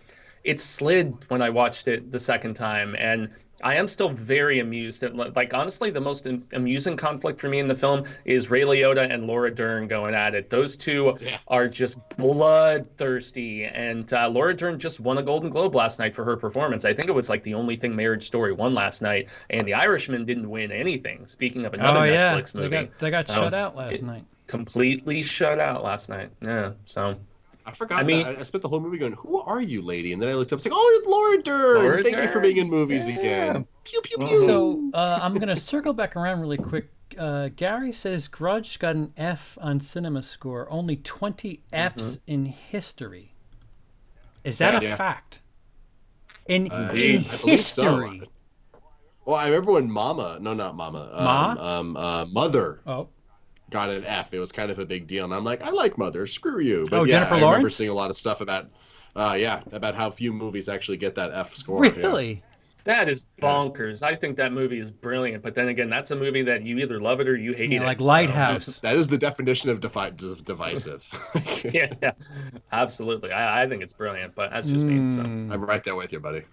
it slid when I watched it the second time, and I am still very amused. Like, honestly, the most amusing conflict for me in the film is Ray Liotta and Laura Dern going at it. Those two are just bloodthirsty, and Laura Dern just won a Golden Globe last night for her performance. I think it was like the only thing Marriage Story won last night, and The Irishman didn't win anything. Speaking of another Netflix movie. They got shut out last night. Completely shut out last night. Yeah, so... I forgot. I spent the whole movie going, "Who are you, lady?" And then I looked up, it's like, "Oh, it's Laura Dern. Thank you for being in movies again." Pew pew pew. So I'm gonna circle back around really quick. Gary says Grudge got an F on Cinema Score. Only 20 Fs in history. Is that a fact? In history. So. Well, I remember when Mother. Got an F. It was kind of a big deal, and I'm like, I like Mother. Screw you. But Jennifer I Lawrence? remember seeing a lot of stuff about, about how few movies actually get that F score. Really? Yeah. That is bonkers. I think that movie is brilliant, but then again, that's a movie that you either love it or you hate it. Like Lighthouse. So. That is the definition of divisive. yeah, absolutely. I think it's brilliant, but that's just me. So. I'm right there with you, buddy.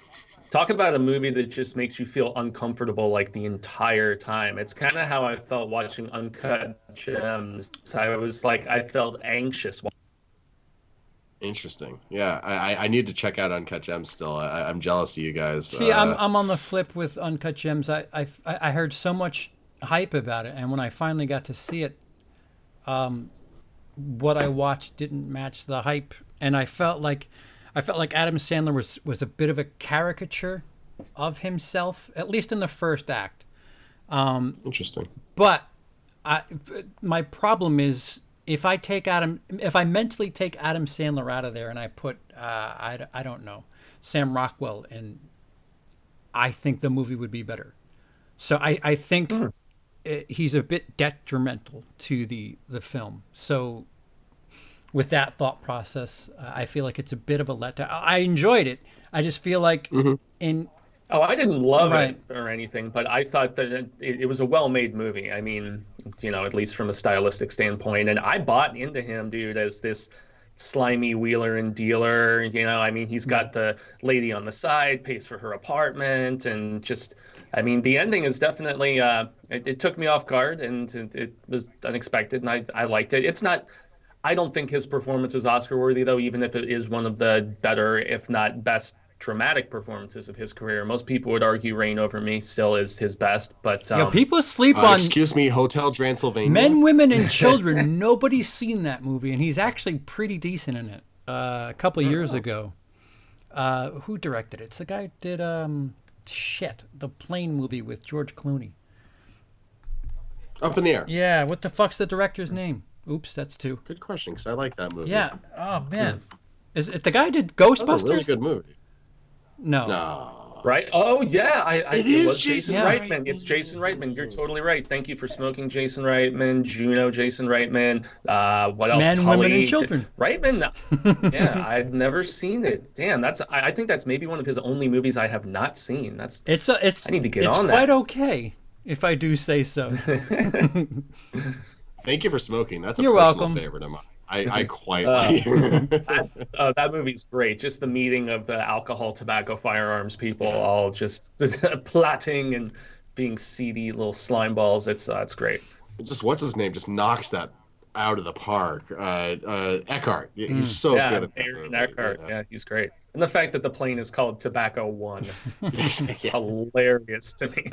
Talk about a movie that just makes you feel uncomfortable like the entire time. It's kind of how I felt watching Uncut Gems. I was like, I felt anxious. Interesting. Yeah, I need to check out Uncut Gems still. I'm jealous of you guys. See, I'm on the flip with Uncut Gems. I heard so much hype about it, and when I finally got to see it, what I watched didn't match the hype, and I felt like Adam Sandler was a bit of a caricature of himself, at least in the first act. Interesting. But my problem is if I mentally take Adam Sandler out of there and I put I don't know, Sam Rockwell, and I think the movie would be better. So I think he's a bit detrimental to the film. So with that thought process, I feel like it's a bit of a letdown. I enjoyed it. I just feel like I didn't love it or anything, but I thought that it was a well-made movie. I mean, at least from a stylistic standpoint. And I bought into him, dude, as this slimy wheeler and dealer. I mean, he's got the lady on the side, pays for her apartment, and just... I mean, the ending is definitely... it took me off guard, and it was unexpected, and I liked it. It's not... I don't think his performance is Oscar-worthy, though, even if it is one of the better, if not best, dramatic performances of his career. Most people would argue Reign Over Me still is his best, but... people sleep on... Excuse me, Hotel Transylvania? Men, Women, and Children. Nobody's seen that movie, and he's actually pretty decent in it. A couple of years ago. Who directed it? It's the guy who did, the plane movie with George Clooney. Up in the Air. Yeah, what the fuck's the director's name? Oops, that's two. Good question, because I like that movie. Yeah. Oh, man. Is it the guy who did Ghostbusters? That's a really good movie. No. Right? Oh, yeah. It was Jason Reitman. It's Jason Reitman. You're totally right. Thank you for smoking, Jason Reitman. Juno, Jason Reitman. What else? Men, Women, and Children. Reitman. Yeah, I've never seen it. Damn, I think that's maybe one of his only movies I have not seen. I need to get on that. It's quite okay, if I do say so. Thank you for smoking. That's You're personal welcome. favorite of mine. I quite like that movie's great. Just the meeting of the alcohol, tobacco, firearms people all just plotting and being seedy little slime balls. It's great. Just what's his name? Just knocks that out of the park. Eckhart, he's so good at that Aaron movie. Eckhart. Yeah, he's great. And the fact that the plane is called Tobacco One is hilarious to me.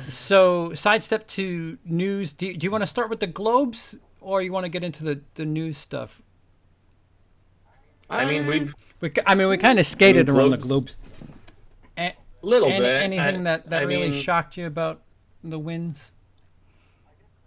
So sidestep to news. Do you want to start with the Globes, or you want to get into the news stuff? I mean, we kind of skated around the Globes- Globes. Little bit. Anything that I really mean, shocked you about the wins?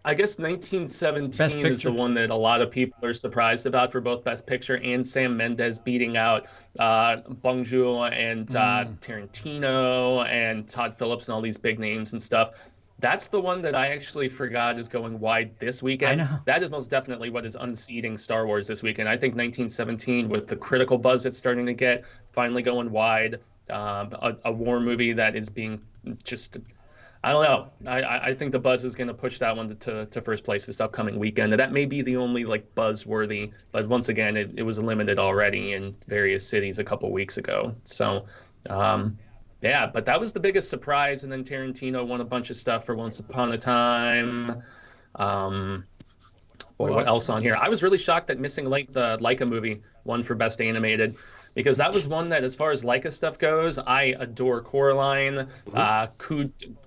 I guess 1917 is the one that a lot of people are surprised about for both Best Picture and Sam Mendes beating out Bong Joon and Tarantino and Todd Phillips and all these big names and stuff. That's the one that I actually forgot is going wide this weekend. I know. That is most definitely what is unseating Star Wars this weekend. I think 1917, with the critical buzz it's starting to get, finally going wide, a war movie that is being just... I don't know. I think the buzz is going to push that one to first place this upcoming weekend. And that may be the only like buzz-worthy, but once again, it was limited already in various cities a couple weeks ago. So, yeah, but that was the biggest surprise. And then Tarantino won a bunch of stuff for Once Upon a Time. What else on here? I was really shocked that Missing Link, the Leica movie, won for Best Animated. Because that was one that, as far as Leica stuff goes, I adore Coraline.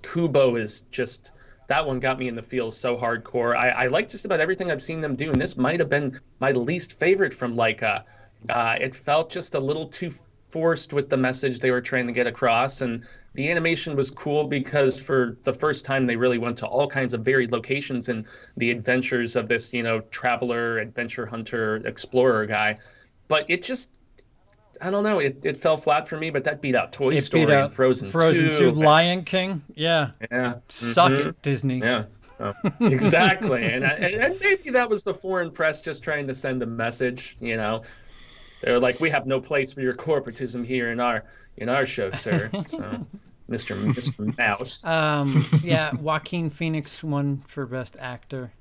Kubo is just, that one got me in the feels so hardcore. I like just about everything I've seen them do, and this might have been my least favorite from Leica. It felt just a little too forced with the message they were trying to get across, and the animation was cool because for the first time they really went to all kinds of varied locations and the adventures of this, traveler, adventure hunter, explorer guy. But it just... I don't know. It fell flat for me, but that beat out Toy Story and Frozen 2, Lion King. Yeah. Suck it, Disney. Yeah. Exactly. and maybe that was the foreign press just trying to send a message. They're like, we have no place for your corporatism here in our show, sir. So, Mr. Mouse. Yeah. Joaquin Phoenix won for Best Actor.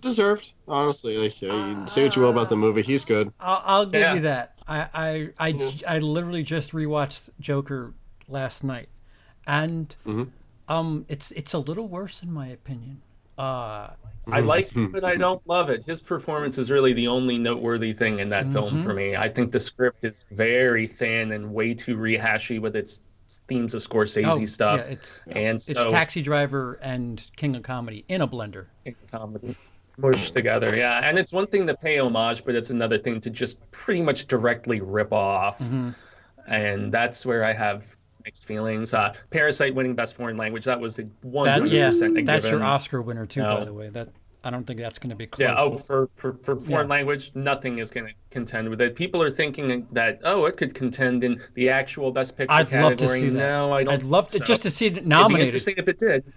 Deserved, honestly. Like, you can say what you will about the movie, he's good. I'll give you that. I literally just rewatched Joker last night, and it's a little worse in my opinion. I like it, but I don't love it. His performance is really the only noteworthy thing in that film for me. I think the script is very thin and way too rehashy with its themes of Scorsese stuff. Yeah, it's Taxi Driver and King of Comedy in a blender. King of Comedy mushed together, yeah. And it's one thing to pay homage, but it's another thing to just pretty much directly rip off. And that's where I have mixed feelings. Parasite winning Best Foreign Language, that was 100% a given. That's your Oscar winner too, by the way. I don't think that's going to be close. Yeah, for foreign language, nothing is going to contend with it. People are thinking that, it could contend in the actual Best Picture category. Love to see that. No, I don't. I'd love to just to see it nominated. It'd be interesting if it did.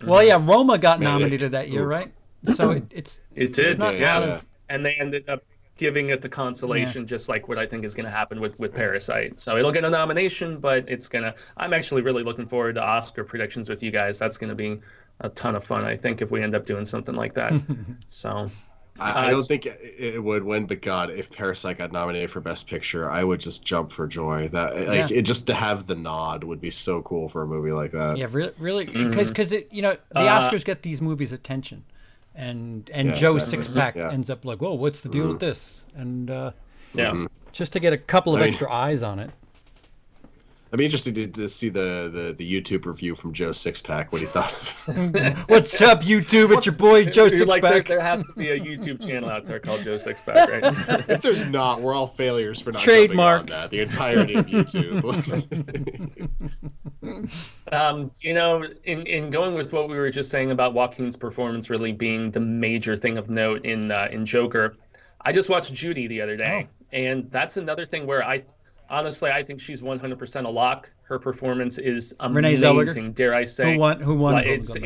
Well, yeah, Roma got nominated that year, right? So it did, not out of... And they ended up giving it the consolation, just like what I think is going to happen with Parasite. So it'll get a nomination, but it's going to... I'm actually really looking forward to Oscar predictions with you guys. That's going to be a ton of fun, I think, if we end up doing something like that. So... I don't think it would win, but God, if Parasite got nominated for Best Picture, I would just jump for joy. It just to have the nod would be so cool for a movie like that. Yeah, really, because the Oscars get these movies attention, and Joe Sixpack ends up like, whoa, what's the deal with this? And just to get a couple of extra eyes on it. I'd be interested to see the YouTube review from Joe Sixpack, what he thought. What's up, YouTube? It's your boy Joe Sixpack. Like there has to be a YouTube channel out there called Joe Sixpack, right? If there's not, we're all failures for not trademark jumping on that. The entirety of YouTube. In going with what we were just saying about Joaquin's performance really being the major thing of note in Joker, I just watched Judy the other day, and that's another thing where honestly, I think she's 100% a lock. Her performance is amazing. Dare I say? Who won? It's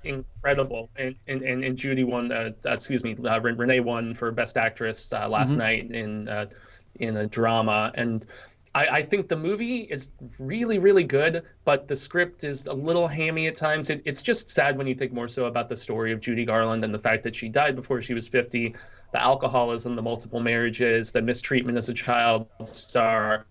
incredible. And Judy won. Renee won for Best Actress last night in a drama. And I think the movie is really, really good, but the script is a little hammy at times. It's just sad when you think more so about the story of Judy Garland and the fact that she died before she was 50. The alcoholism, the multiple marriages, the mistreatment as a child star.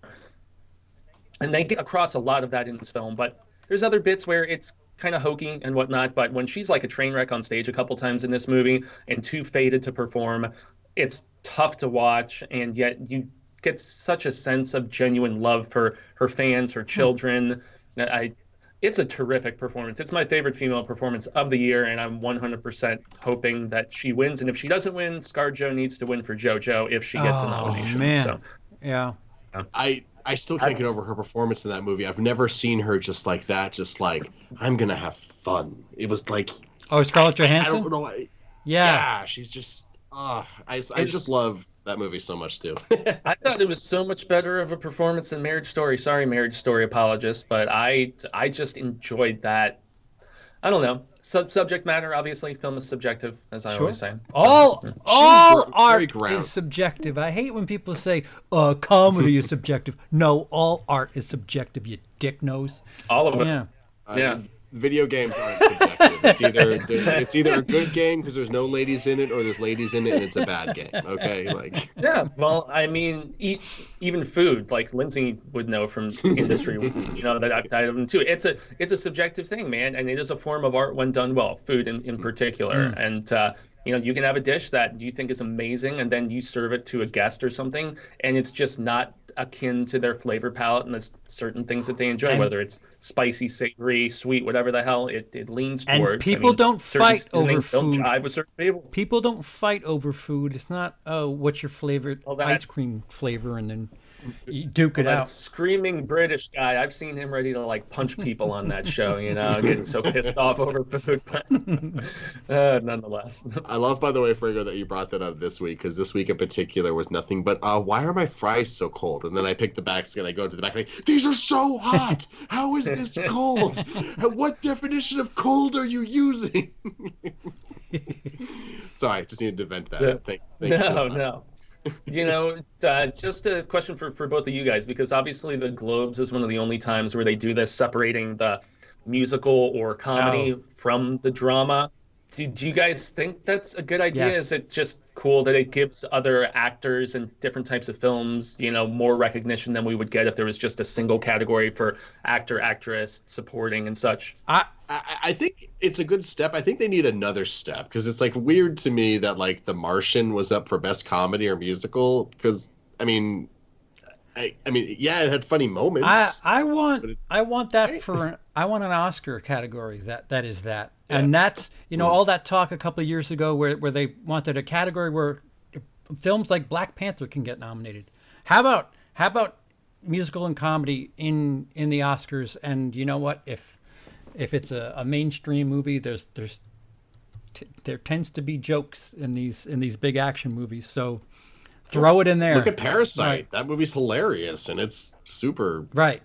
And they get across a lot of that in this film, but there's other bits where it's kind of hokey and whatnot, but when she's like a train wreck on stage a couple times in this movie and too faded to perform, it's tough to watch, and yet you get such a sense of genuine love for her fans, her children. It's a terrific performance. It's my favorite female performance of the year, and I'm 100% hoping that she wins. And if she doesn't win, ScarJo needs to win for JoJo if she gets a nomination. Man. So, yeah. I still can't get over her performance in that movie. I've never seen her just like that, just like, I'm going to have fun. It was like... Oh, Scarlett Johansson? I don't know. Yeah, she's just... I just love that movie so much, too. I thought it was so much better of a performance than Marriage Story. Sorry, Marriage Story apologist, but I just enjoyed that. I don't know. Subject matter, obviously, film is subjective, as I always say. All art ground. is subjective. I hate when people say, comedy is subjective. No, all art is subjective, you dick nose. All of it. Yeah. Yeah. Video games aren't subjective. It's either a good game because there's no ladies in it, or there's ladies in it and it's a bad game. Okay, like. Yeah, well, I mean, even food, like Lindsey would know from industry, that I've died of them too. It's a subjective thing, man, and it is a form of art when done well. Food in particular, and you can have a dish that you think is amazing, and then you serve it to a guest or something, and it's just not akin to their flavor palette, and there's certain things that they enjoy, whether it's spicy, savory, sweet, whatever the hell it leans towards. And people don't fight over food. People. People don't fight over food. It's not, what's your favorite ice cream flavor, and then you duke it out. Screaming British guy, I've seen him ready to like punch people on that show, getting so pissed off over food, but nonetheless. I love, by the way, Fuego, that you brought that up this week, because this week in particular was nothing but, why are my fries so cold? And then I pick the back and I go to the back, like, these are so hot! How is this cold? What definition of cold are you using? Sorry, just needed to vent that. Thank you. No. Just a question for both of you guys, because obviously the Globes is one of the only times where they do this, separating the musical or comedy from the drama. Do you guys think that's a good idea? Yes. Is it just cool that it gives other actors and different types of films, more recognition than we would get if there was just a single category for actor, actress, supporting, and such? I think it's a good step. I think they need another step, because it's like weird to me that like The Martian was up for best comedy or musical, because I mean, yeah, it had funny moments. I want that I want an Oscar category that is that. Yeah. And that's, all that talk a couple of years ago where they wanted a category where films like Black Panther can get nominated. How about musical and comedy in the Oscars? And you know what? If it's a mainstream movie, there tends to be jokes in these big action movies. So throw it in there. Look at Parasite. Right. That movie's hilarious, and it's super right.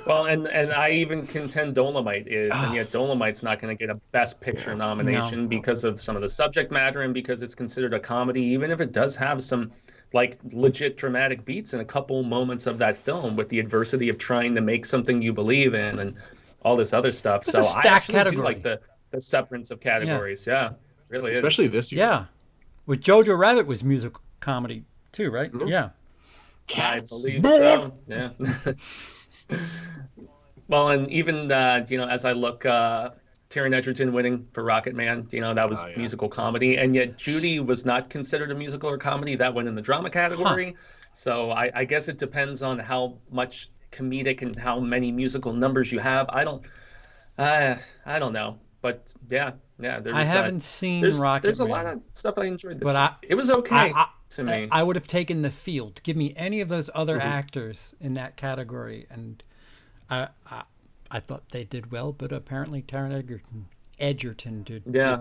Well, and I even contend Dolomite is, and yet Dolomite's not going to get a Best Picture nomination because of some of the subject matter, and because it's considered a comedy, even if it does have some like legit dramatic beats in a couple moments of that film, with the adversity of trying to make something you believe in and all this other stuff. It's so I actually do like the severance of categories. Yeah, really, especially this year. Yeah, with Jojo Rabbit was musical comedy too, right? Mm-hmm. Yeah. Cats. I believe so. Yeah. Well, and even as I look, Taron Egerton winning for Rocket Man, that was musical comedy, and yet Judy was not considered a musical or comedy. That went in the drama category. So I guess it depends on how much comedic and how many musical numbers you have. I don't know, but yeah. I haven't seen Rocket Man. There's a lot of stuff I enjoyed this year. It was okay to me. I would have taken The Field. Give me any of those other actors in that category, and I thought they did well, but apparently Taron Egerton did. Yeah.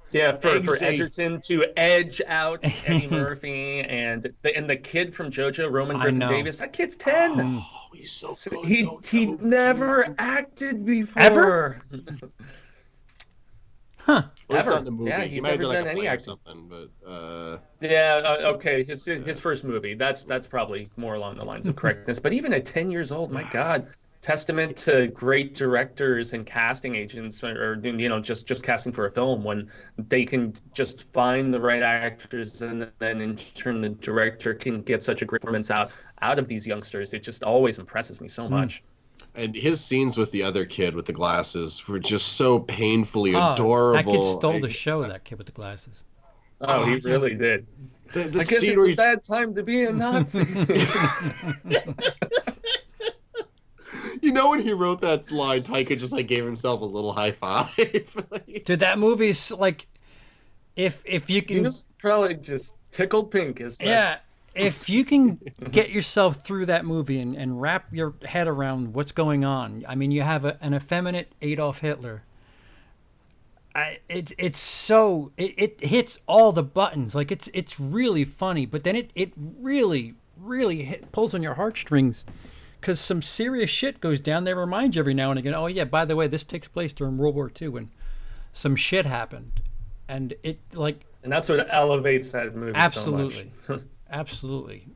Yeah, for Egerton to edge out Eddie Murphy and the kid from JoJo, Roman Griffin Davis. That kid's 10. Oh, he's so good. He never acted before. Ever? Well, ever. not in the movie. Yeah, he might have never done done any or acting. something, but okay. His first movie. That's probably more along the lines of correctness. But even at 10 years old, my God, testament to great directors and casting agents, or just casting for a film, when they can just find the right actors, and then in turn the director can get such a great performance out of these youngsters. It just always impresses me so much. And his scenes with the other kid with the glasses were just so painfully Oh, adorable. that kid stole the show, that kid with the glasses. Oh, he really did. The I guess scene it's where a bad time to be a Nazi. you know, when he wrote that line, Taika just like gave himself a little high five. Dude, that movie's like, if you He can, was probably just tickled pink. Is that... yeah, if you can get yourself through that movie and wrap your head around what's going on. I mean, you have an effeminate Adolf Hitler. It hits all the buttons. Like it's really funny, but then it really pulls on your heartstrings, because some serious shit goes down. They remind you every now and again, oh yeah, by the way, this takes place during World War II when some shit happened, and that's what elevates that movie absolutely, so much. absolutely.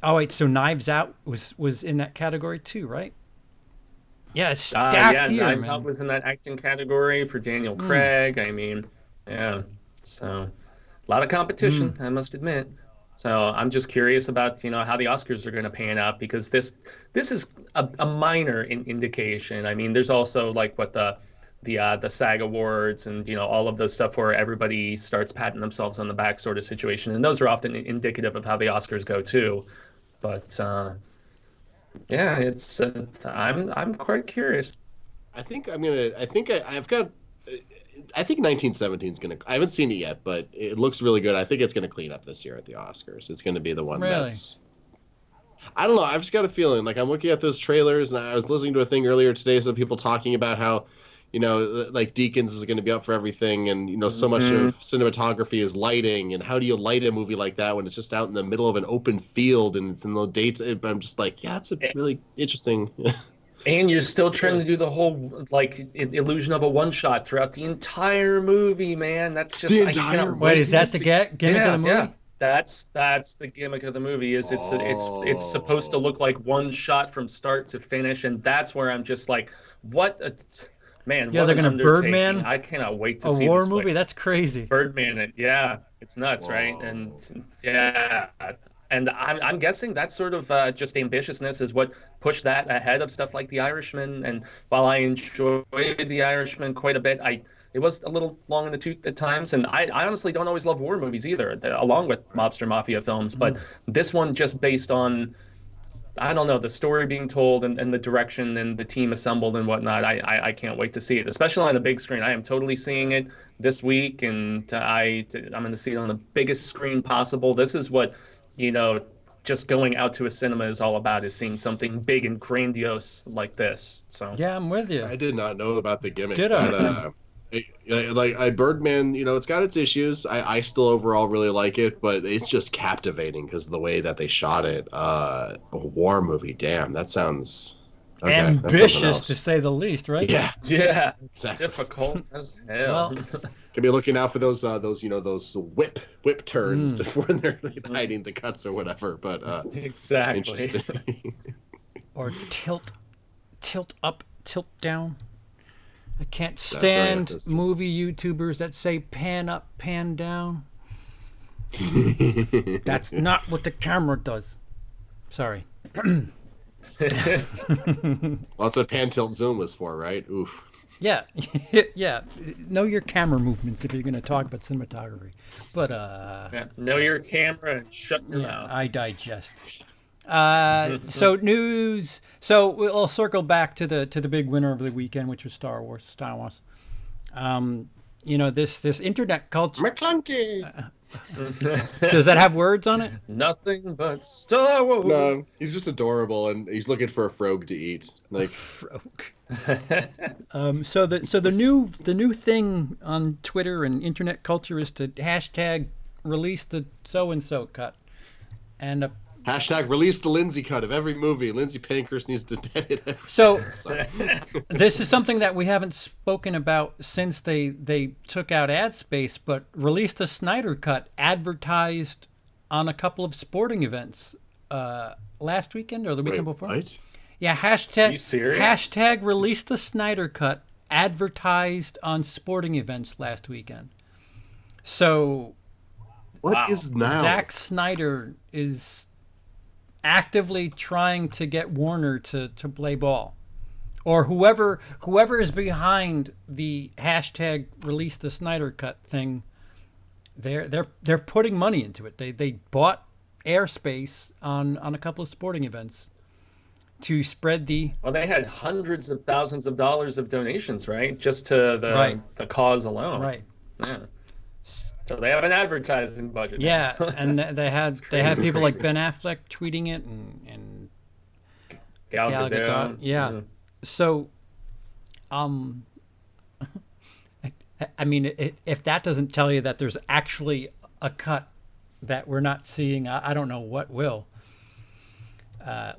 Oh wait, so Knives Out was in that category too, right? Yeah, it's stacked year, Knives man. Out was in that acting category for Daniel Craig. I mean, yeah, so a lot of competition, I must admit. So I'm just curious about how the Oscars are going to pan out, because this is a minor indication. I mean, there's also like what the SAG Awards and all of those stuff where everybody starts patting themselves on the back sort of situation, and those are often indicative of how the Oscars go too. But yeah, it's I'm quite curious. I think 1917 is gonna. I haven't seen it yet, but it looks really good. I think it's gonna clean up this year at the Oscars. It's gonna be the one that's. I don't know. I've just got a feeling. Like, I'm looking at those trailers, and I was listening to a thing earlier today. Some people talking about how, like Deakins is going to be up for everything, and so much of cinematography is lighting. And how do you light a movie like that when it's just out in the middle of an open field and it's in the dates? I'm just like, yeah, it's a really interesting. And you're still trying to do the whole like illusion of a one shot throughout the entire movie, man. That's just the entire. Wait, is that the gimmick of the movie? Yeah. That's the gimmick of the movie. Is it's supposed to look like one shot from start to finish, and that's where I'm just like, what a man. Yeah, what they're an gonna Birdman. I cannot wait to see a war this movie. That's crazy. Birdman. Yeah, it's nuts, right? And yeah. And I'm guessing that sort of just ambitiousness is what pushed that ahead of stuff like The Irishman. And while I enjoyed The Irishman quite a bit, it was a little long in the tooth at times. And I honestly don't always love war movies either, along with mobster mafia films. But this one, just based on, I don't know, the story being told and the direction and the team assembled and whatnot, I can't wait to see it, especially on the big screen. I am totally seeing it this week, and I'm going to see it on the biggest screen possible. This is what just going out to a cinema is all about, is seeing something big and grandiose like this. So yeah, I'm with you. I did not know about the gimmick. Ditto. Birdman, it's got its issues. I still overall really like it, but it's just captivating because of the way that they shot it. A war movie, damn, that sounds ambitious to say the least, right? Yeah, exactly. Difficult as hell. Well, can be looking out for those whip turns when they're hiding the cuts or whatever. But exactly. Interesting. Or tilt up, tilt down. I can't stand movie YouTubers that say pan up, pan down. That's not what the camera does. Sorry. Well, that's what pan, tilt, zoom was for, right? Oof. Yeah, yeah. Know your camera movements if you're going to talk about cinematography. But know your camera and shut your mouth. I digest. So news. So we'll circle back to the big winner of the weekend, which was Star Wars. This internet culture. McClunky. Does that have words on it? Nothing but Star Wars. No, he's just adorable, and he's looking for a frog to eat. Like frog. So the new thing on Twitter and internet culture is to hashtag release the so and so cut, and hashtag release the Lindsey cut of every movie. Lindsey Pankhurst needs to edit every. So this is something that we haven't spoken about since they took out ad space, but release the Snyder cut advertised on a couple of sporting events last weekend or the weekend before. What? Yeah, hashtag. Are you serious? Hashtag release the Snyder cut advertised on sporting events last weekend. So what is now? Zack Snyder is actively trying to get Warner to play ball, or whoever is behind the hashtag release the Snyder Cut thing. They're putting money into it. They bought airspace on a couple of sporting events to spread the. Well, they had hundreds of thousands of dollars of donations, right? Just to the cause alone. Right. Yeah. So they have an advertising budget. Yeah, and they had people like Ben Affleck tweeting it and Gal Gadot. Yeah. Mm-hmm. So, I mean, if that doesn't tell you that there's actually a cut that we're not seeing, I don't know what will.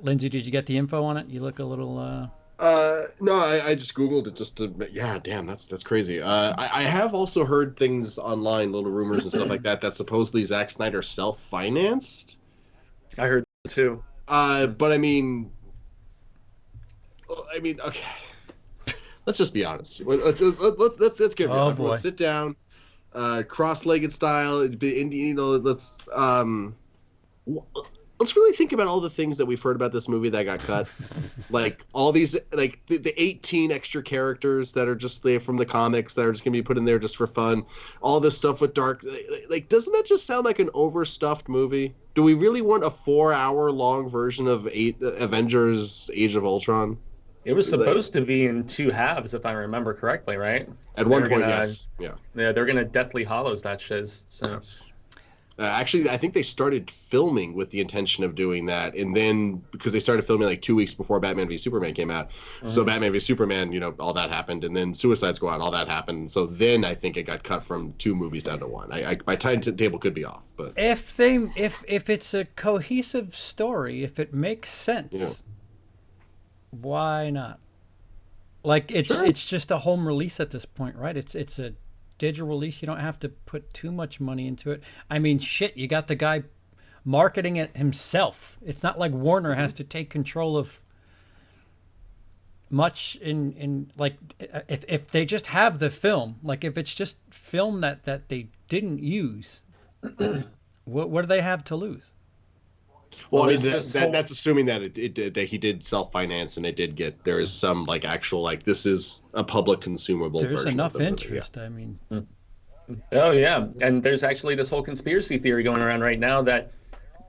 Lindsey, did you get the info on it? You look a little. No, I just Googled it just to. Yeah, damn, that's crazy. I have also heard things online, little rumors and stuff like that, that supposedly Zack Snyder self-financed. I heard too. But I mean, okay. Let's just be honest. Let's get real. Oh, Everyone boy. sit down, cross-legged style. Let's really think about all the things that we've heard about this movie that got cut. Like all these, like the 18 extra characters that are just there from the comics that are just gonna be put in there just for fun. All this stuff with Dark, like doesn't that just sound like an overstuffed movie? Do we really want a 4-hour long version of Avengers Age of Ultron? It was supposed to be in 2 halves, if I remember correctly, right? At one point, yes. Yeah. Yeah, they're gonna Deathly Hallows that shiz. So. Yes. Actually, I think they started filming with the intention of doing that, and then because they started filming like 2 weeks before Batman v Superman came out, so Batman v Superman, all that happened, and then Suicide Squad, all that happened. So then I think it got cut from 2 movies down to 1. My timetable could be off, but If it's a cohesive story, if it makes sense, why not? Like it's just a home release at this point, right? It's a digital release. You don't have to put too much money into it. I mean, shit, you got the guy marketing it himself. It's not like Warner has to take control of much in like if they just have the film, like if it's just film that they didn't use, what do they have to lose? Well, I mean, that's assuming that that he did self-finance and it did get, there is some like actual, like this is a public consumable version. There's enough of the movie, interest. I mean, Oh yeah, and there's actually this whole conspiracy theory going around right now that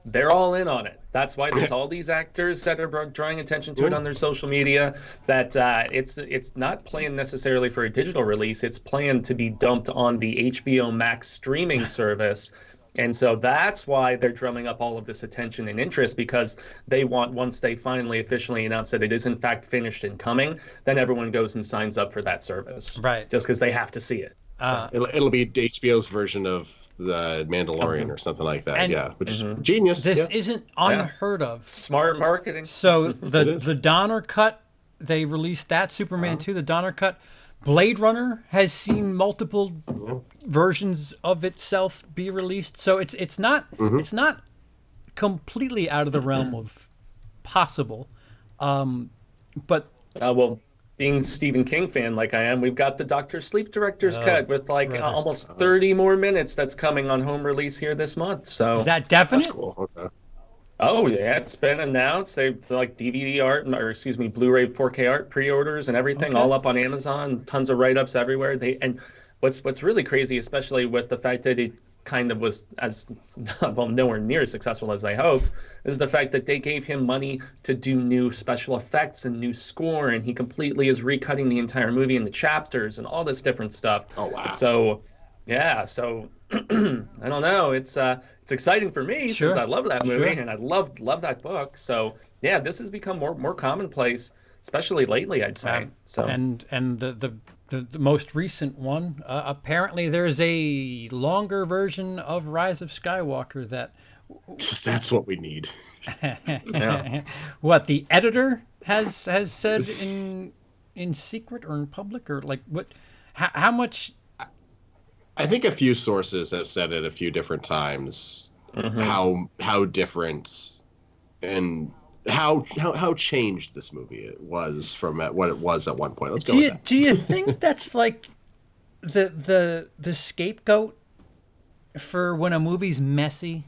they're all in on it. That's why there's all these actors that are drawing attention to it on their social media. That it's not planned necessarily for a digital release. It's planned to be dumped on the HBO Max streaming service. And so that's why they're drumming up all of this attention and interest, because they want, once they finally officially announce that it is in fact finished and coming, then everyone goes and signs up for that service. Right. Just because they have to see it. So. It'll be HBO's version of the Mandalorian or something like that. And which genius. this isn't unheard of. Smart marketing. So the Donner cut, they released that. Superman 2, the Donner cut. Blade Runner has seen multiple versions of itself be released, so it's not completely out of the realm of possible. But well, being Stephen King fan like I am, we've got the Doctor Sleep director's cut with almost 30 more minutes that's coming on home release here this month. So is that definite? That's cool. Okay. Oh yeah, it's been announced. They've like DVD art, or excuse me, Blu-ray 4K art pre-orders and everything, all up on Amazon. Tons of write-ups everywhere. And what's really crazy, especially with the fact that it kind of was nowhere near as successful as they hoped, is the fact that they gave him money to do new special effects and new score, and he completely is recutting the entire movie into chapters and all this different stuff. Oh wow! So I don't know. It's exciting for me since I love that movie and I love that book. So yeah, this has become more commonplace, especially lately, I'd say. And the most recent one, apparently there's a longer version of Rise of Skywalker that. That's what we need. What the editor has said in secret or in public, or like what? How much? I think a few sources have said it a few different times. How different and how changed this movie was from what it was at one point. Let's go with that. Do you think that's like the scapegoat for when a movie's messy?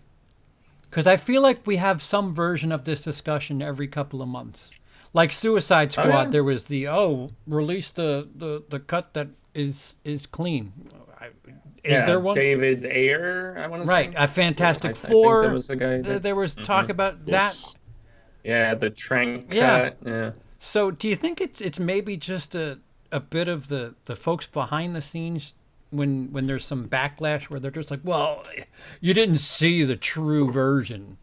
Because I feel like we have some version of this discussion every couple of months. Like Suicide Squad, there was the release the cut that is clean. Is there one? David Ayer, I want to say. Right, a Fantastic Four. I think there was the guy there was talk about that. Yeah, the Trank cut. Yeah. So, do you think it's maybe just a bit of the folks behind the scenes when there's some backlash where they're just like, well, you didn't see the true version?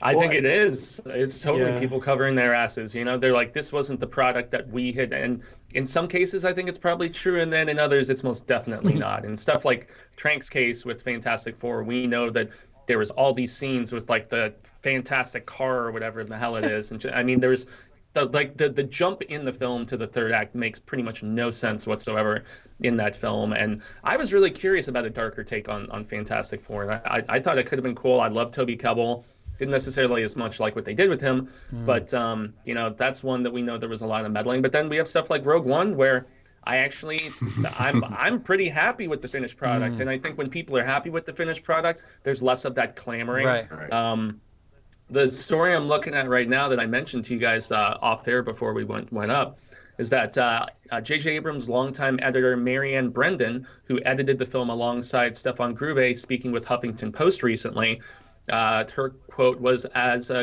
I think it is. It's totally people covering their asses. You know, they're like, this wasn't the product that we had. And in some cases, I think it's probably true. And then in others, it's most definitely not. And stuff like Trank's case with Fantastic Four, we know that there was all these scenes with like the fantastic car or whatever the hell it is. And I mean, there's the jump in the film to the third act makes pretty much no sense whatsoever in that film. And I was really curious about a darker take on Fantastic Four. I thought it could have been cool. I love Toby Kebbell. Didn't necessarily as much like what they did with him, but you know, that's one that we know there was a lot of meddling. But then we have stuff like Rogue One, where I'm pretty happy with the finished product, and I think when people are happy with the finished product, there's less of that clamoring. Right. The story I'm looking at right now that I mentioned to you guys off air before we went up is that J.J. Abrams' longtime editor Marianne Brendan, who edited the film alongside Stefan Grube, speaking with Huffington Post recently. Her quote was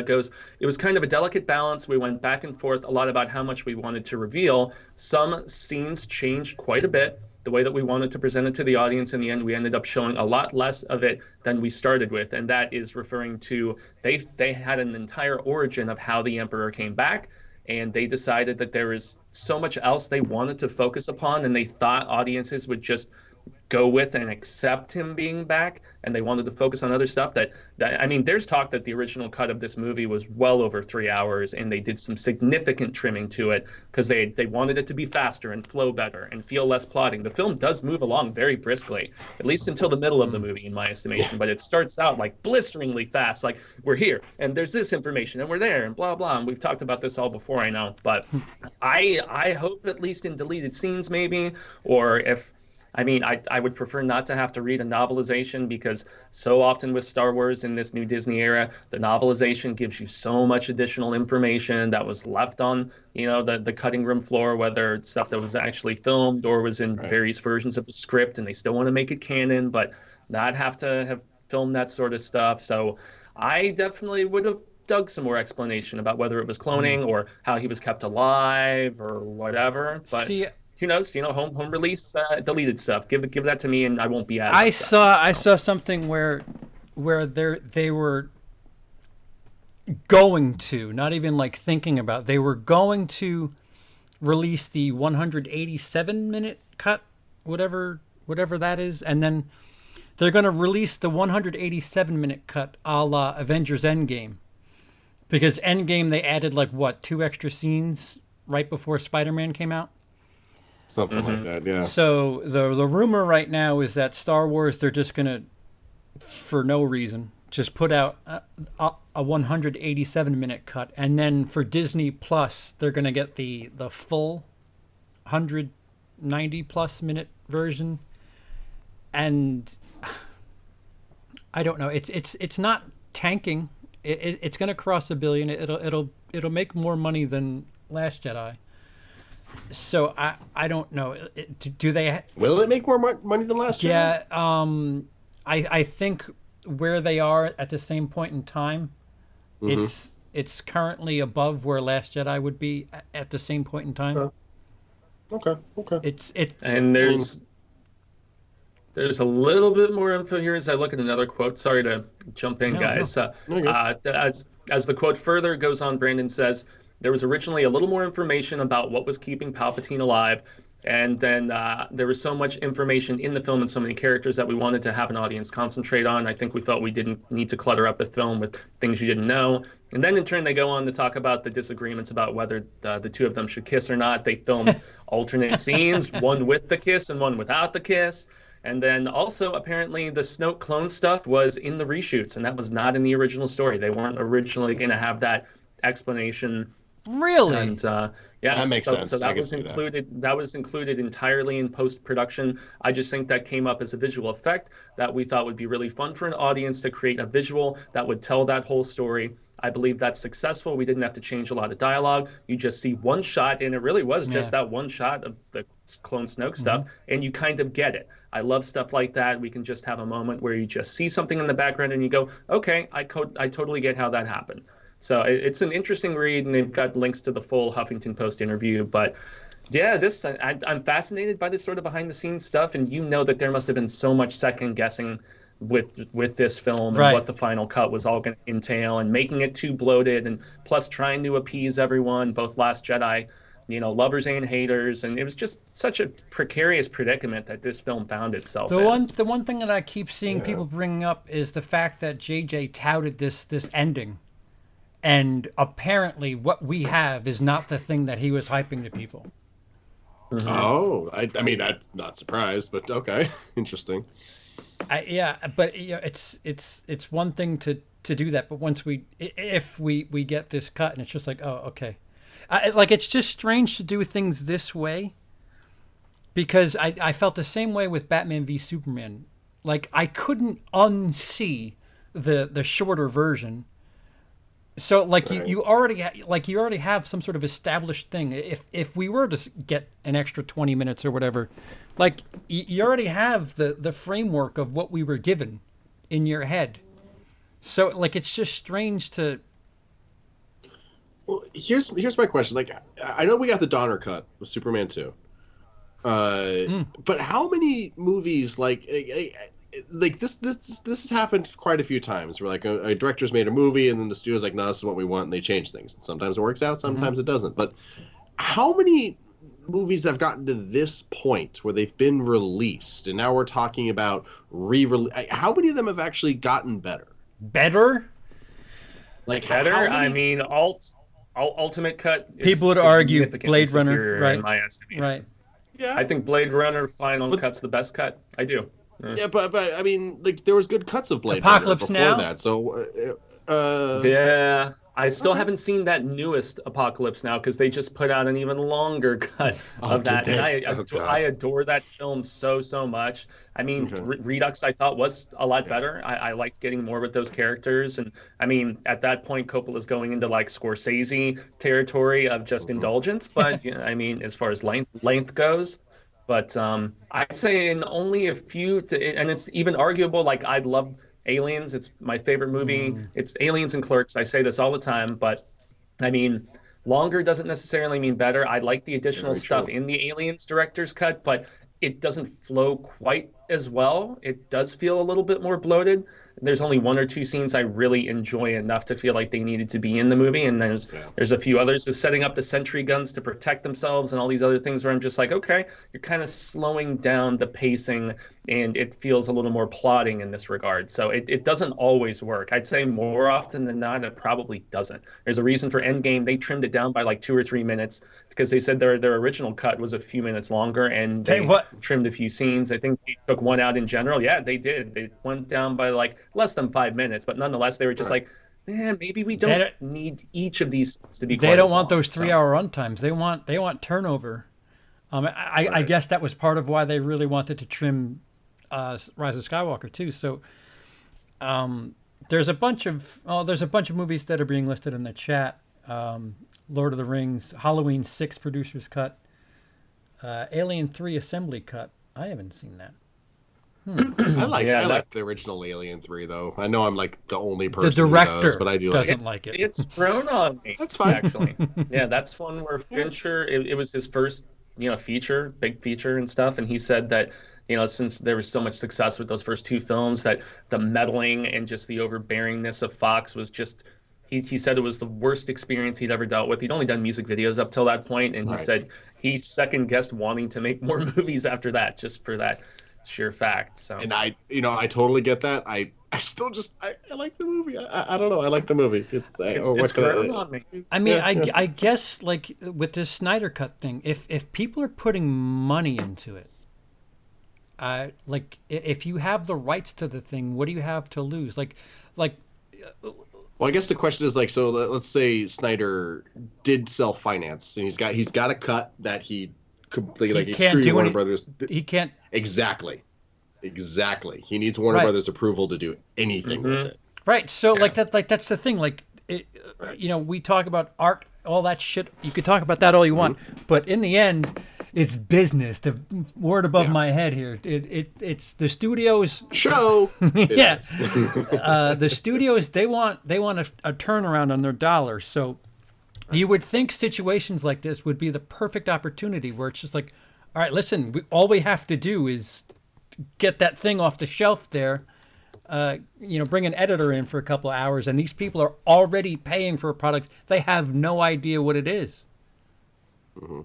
goes, "It was kind of a delicate balance. We went back and forth a lot about how much we wanted to reveal. Some scenes changed quite a bit, the way that we wanted to present it to the audience. In the end, we ended up showing a lot less of it than we started with." And that is referring to they had an entire origin of how the Emperor came back. And they decided that there was so much else they wanted to focus upon, and they thought audiences would just go with and accept him being back, and they wanted to focus on other stuff that I mean, there's talk that the original cut of this movie was well over 3 hours, and they did some significant trimming to it because they wanted it to be faster and flow better and feel less plotting. The film does move along very briskly, at least until the middle of the movie, in my estimation, but it starts out like blisteringly fast, like we're here and there's this information and we're there and blah blah, and we've talked about this all before, I know, but I hope at least in deleted scenes maybe, or if I would prefer not to have to read a novelization, because so often with Star Wars in this new Disney era, the novelization gives you so much additional information that was left on, you know, the cutting room floor, whether it's stuff that was actually filmed or was in various versions of the script, and they still want to make it canon, but not have to have filmed that sort of stuff. So I definitely would have dug some more explanation about whether it was cloning or how he was kept alive or whatever. But who knows? You know, home release deleted stuff. Give that to me, and I won't be at it. I saw something where they were going to, not even like thinking about, they were going to release the 187-minute cut, whatever that is, and then they're going to release the 187-minute cut a la Avengers Endgame, because Endgame they added like 2 extra scenes right before Spider-Man came out. Something like that, yeah. So the rumor right now is that Star Wars, they're just going to, for no reason, just put out a 187-minute cut. And then for Disney Plus, they're going to get the full 190-plus minute version. And I don't know. It's not tanking. It's going to cross $1 billion. It'll make more money than Last Jedi. So I don't know. Do they? Will it make more money than Last Jedi? Yeah. I think where they are at the same point in time, it's currently above where Last Jedi would be at the same point in time. Okay. And there's a little bit more info here as I look at another quote. Sorry to jump in, guys. As the quote further goes on, Brandon says, there was originally a little more information about what was keeping Palpatine alive, and then there was so much information in the film and so many characters that we wanted to have an audience concentrate on. I think we felt we didn't need to clutter up the film with things you didn't know. And then in turn, they go on to talk about the disagreements about whether the two of them should kiss or not. They filmed alternate scenes, one with the kiss and one without the kiss. And then also, apparently, the Snoke clone stuff was in the reshoots, and that was not in the original story. They weren't originally going to have that explanation Really? And yeah, that makes sense. So I that can was see that. included. That was included entirely in post-production. I just think that came up as a visual effect that we thought would be really fun for an audience to create a visual that would tell that whole story. I believe that's successful. We didn't have to change a lot of dialogue. You just see one shot, and it really was just that one shot of the clone Snoke stuff, and you kind of get it. I love stuff like that. We can just have a moment where you just see something in the background and you go, okay, I totally get how that happened. So it's an interesting read, and they've got links to the full Huffington Post interview. But yeah, I'm fascinated by this sort of behind-the-scenes stuff, and you know that there must have been so much second guessing with this film and what the final cut was all going to entail, and making it too bloated, and plus trying to appease everyone, both Last Jedi, lovers and haters, and it was just such a precarious predicament that this film found itself in. The one thing that I keep seeing people bringing up is the fact that JJ touted this ending. And apparently what we have is not the thing that he was hyping to people. Mm-hmm. Oh, I mean, I'm not surprised, but okay. Interesting. But it's one thing to do that, but if we get this cut and it's just like, oh, okay. It's just strange to do things this way, because I felt the same way with Batman v Superman. Like, I couldn't unsee the shorter version. So you already have some sort of established thing. If we were to get an extra 20 minutes or whatever, you already have the framework of what we were given in your head. So it's just strange to. Well, here's my question. I know we got the Donner cut with Superman 2. But how many movies this has happened quite a few times where a director's made a movie and then the studio's like, no, this is what we want, and they change things. Sometimes it works out, sometimes it doesn't. But how many movies have gotten to this point where they've been released and now we're talking about re-release? How many of them have actually gotten better? Better? Better? I mean, Ultimate Cut is people would argue Blade Runner, right? In my estimation. Right. Yeah. I think Blade Runner Final Cut's the best cut. I do. Yeah, but I mean, there was good cuts of Blade Apocalypse Runner before Now? that. So, yeah, I still haven't seen that newest Apocalypse Now because they just put out an even longer cut of that. And I adore that film so much. I mean, Redux I thought was a lot better. I liked getting more with those characters. And I mean, at that point, Coppola's going into Scorsese territory of just indulgence. But I mean, as far as length goes. But I'd say in only a few, and it's even arguable, I love Aliens. It's my favorite movie. It's Aliens and Clerks. I say this all the time, but I mean, longer doesn't necessarily mean better. I like the additional stuff in the Aliens director's cut, but it doesn't flow quite as well. It does feel a little bit more bloated. There's only one or two scenes I really enjoy enough to feel like they needed to be in the movie, and there's a few others with setting up the sentry guns to protect themselves and all these other things where I'm just like, okay, you're kind of slowing down the pacing, and it feels a little more plodding in this regard. So it doesn't always work. I'd say more often than not, it probably doesn't. There's a reason for Endgame. They trimmed it down by 2 or 3 minutes because they said their original cut was a few minutes longer, and they trimmed a few scenes. I think they took one out in general. Yeah, they did. They went down by less than 5 minutes, but nonetheless, they were just maybe we don't need each of these to be. They don't want those 3-hour runtimes. They want turnover. I guess that was part of why they really wanted to trim Rise of Skywalker too. So there's a bunch of movies that are being listed in the chat. Lord of the Rings, Halloween 6 producer's cut, Alien 3 assembly cut. I haven't seen that. I like the original Alien 3 though. I know I'm the only person the director who does, but I do doesn't like it. It's grown on me. That's fine. Actually. Yeah, that's one where Fincher, it was his first, big feature and stuff, and he said that, since there was so much success with those first 2 films, that the meddling and just the overbearingness of Fox was just, he said it was the worst experience he'd ever dealt with. He'd only done music videos up till that point, and he said he second guessed wanting to make more movies after that, just for that sheer fact. So, and I totally get that. I still just I like the movie. I don't know. I like the movie. It's grown on me. I mean, I guess with this Snyder Cut thing, if people are putting money into it, if you have the rights to the thing, what do you have to lose? Well, I guess the question is like, so let's say Snyder did self-finance, and he's got a cut that he completely like can't screw do Warner any, Brothers. He can't. Exactly. He needs Warner Right. Brothers approval to do anything with it. Right. So Yeah. that's the thing. Like, we talk about art, all that shit. You could talk about that all you want, but in the end, it's business. The word above my head here. It's the studios. Show. Yeah. The studios, they want a turnaround on their dollars. So you would think situations like this would be the perfect opportunity where it's just like, all right, listen, all we have to do is get that thing off the shelf there. Bring an editor in for a couple of hours, and these people are already paying for a product. They have no idea what it is. Mm-hmm.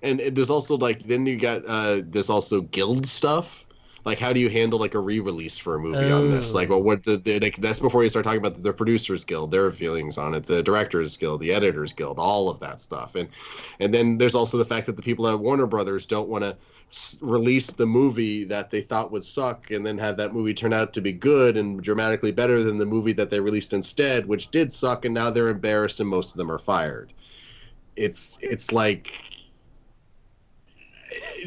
And there's also like, then you got there's also guild stuff. Like, how do you handle like a re-release for a movie on this? Like, well, what like, that's before you start talking about the producers guild, their feelings on it, the directors guild, the editors guild, all of that stuff. And then there's also the fact that the people at Warner Brothers don't want to release the movie that they thought would suck and then have that movie turn out to be good and dramatically better than the movie that they released instead, which did suck, and now they're embarrassed and most of them are fired. It's like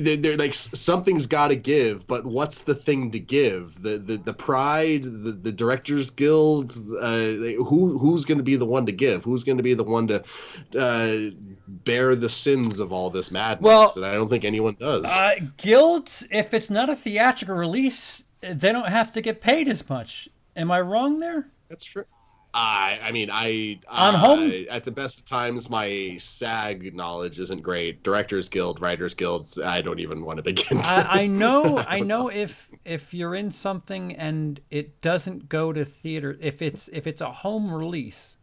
they're like, something's got to give, but what's the thing to give? The pride, the directors guild, who's going to be the one to give? Who's going to be the one to bear the sins of all this madness? Well, and I don't think anyone does. Guilds, if it's not a theatrical release, they don't have to get paid as much. Am I wrong there? That's true. I mean, On home? at the best of times, my SAG knowledge isn't great. Directors Guild, Writers Guilds, I don't even want to begin to. I know if you're in something and it doesn't go to theater, if it's a home release,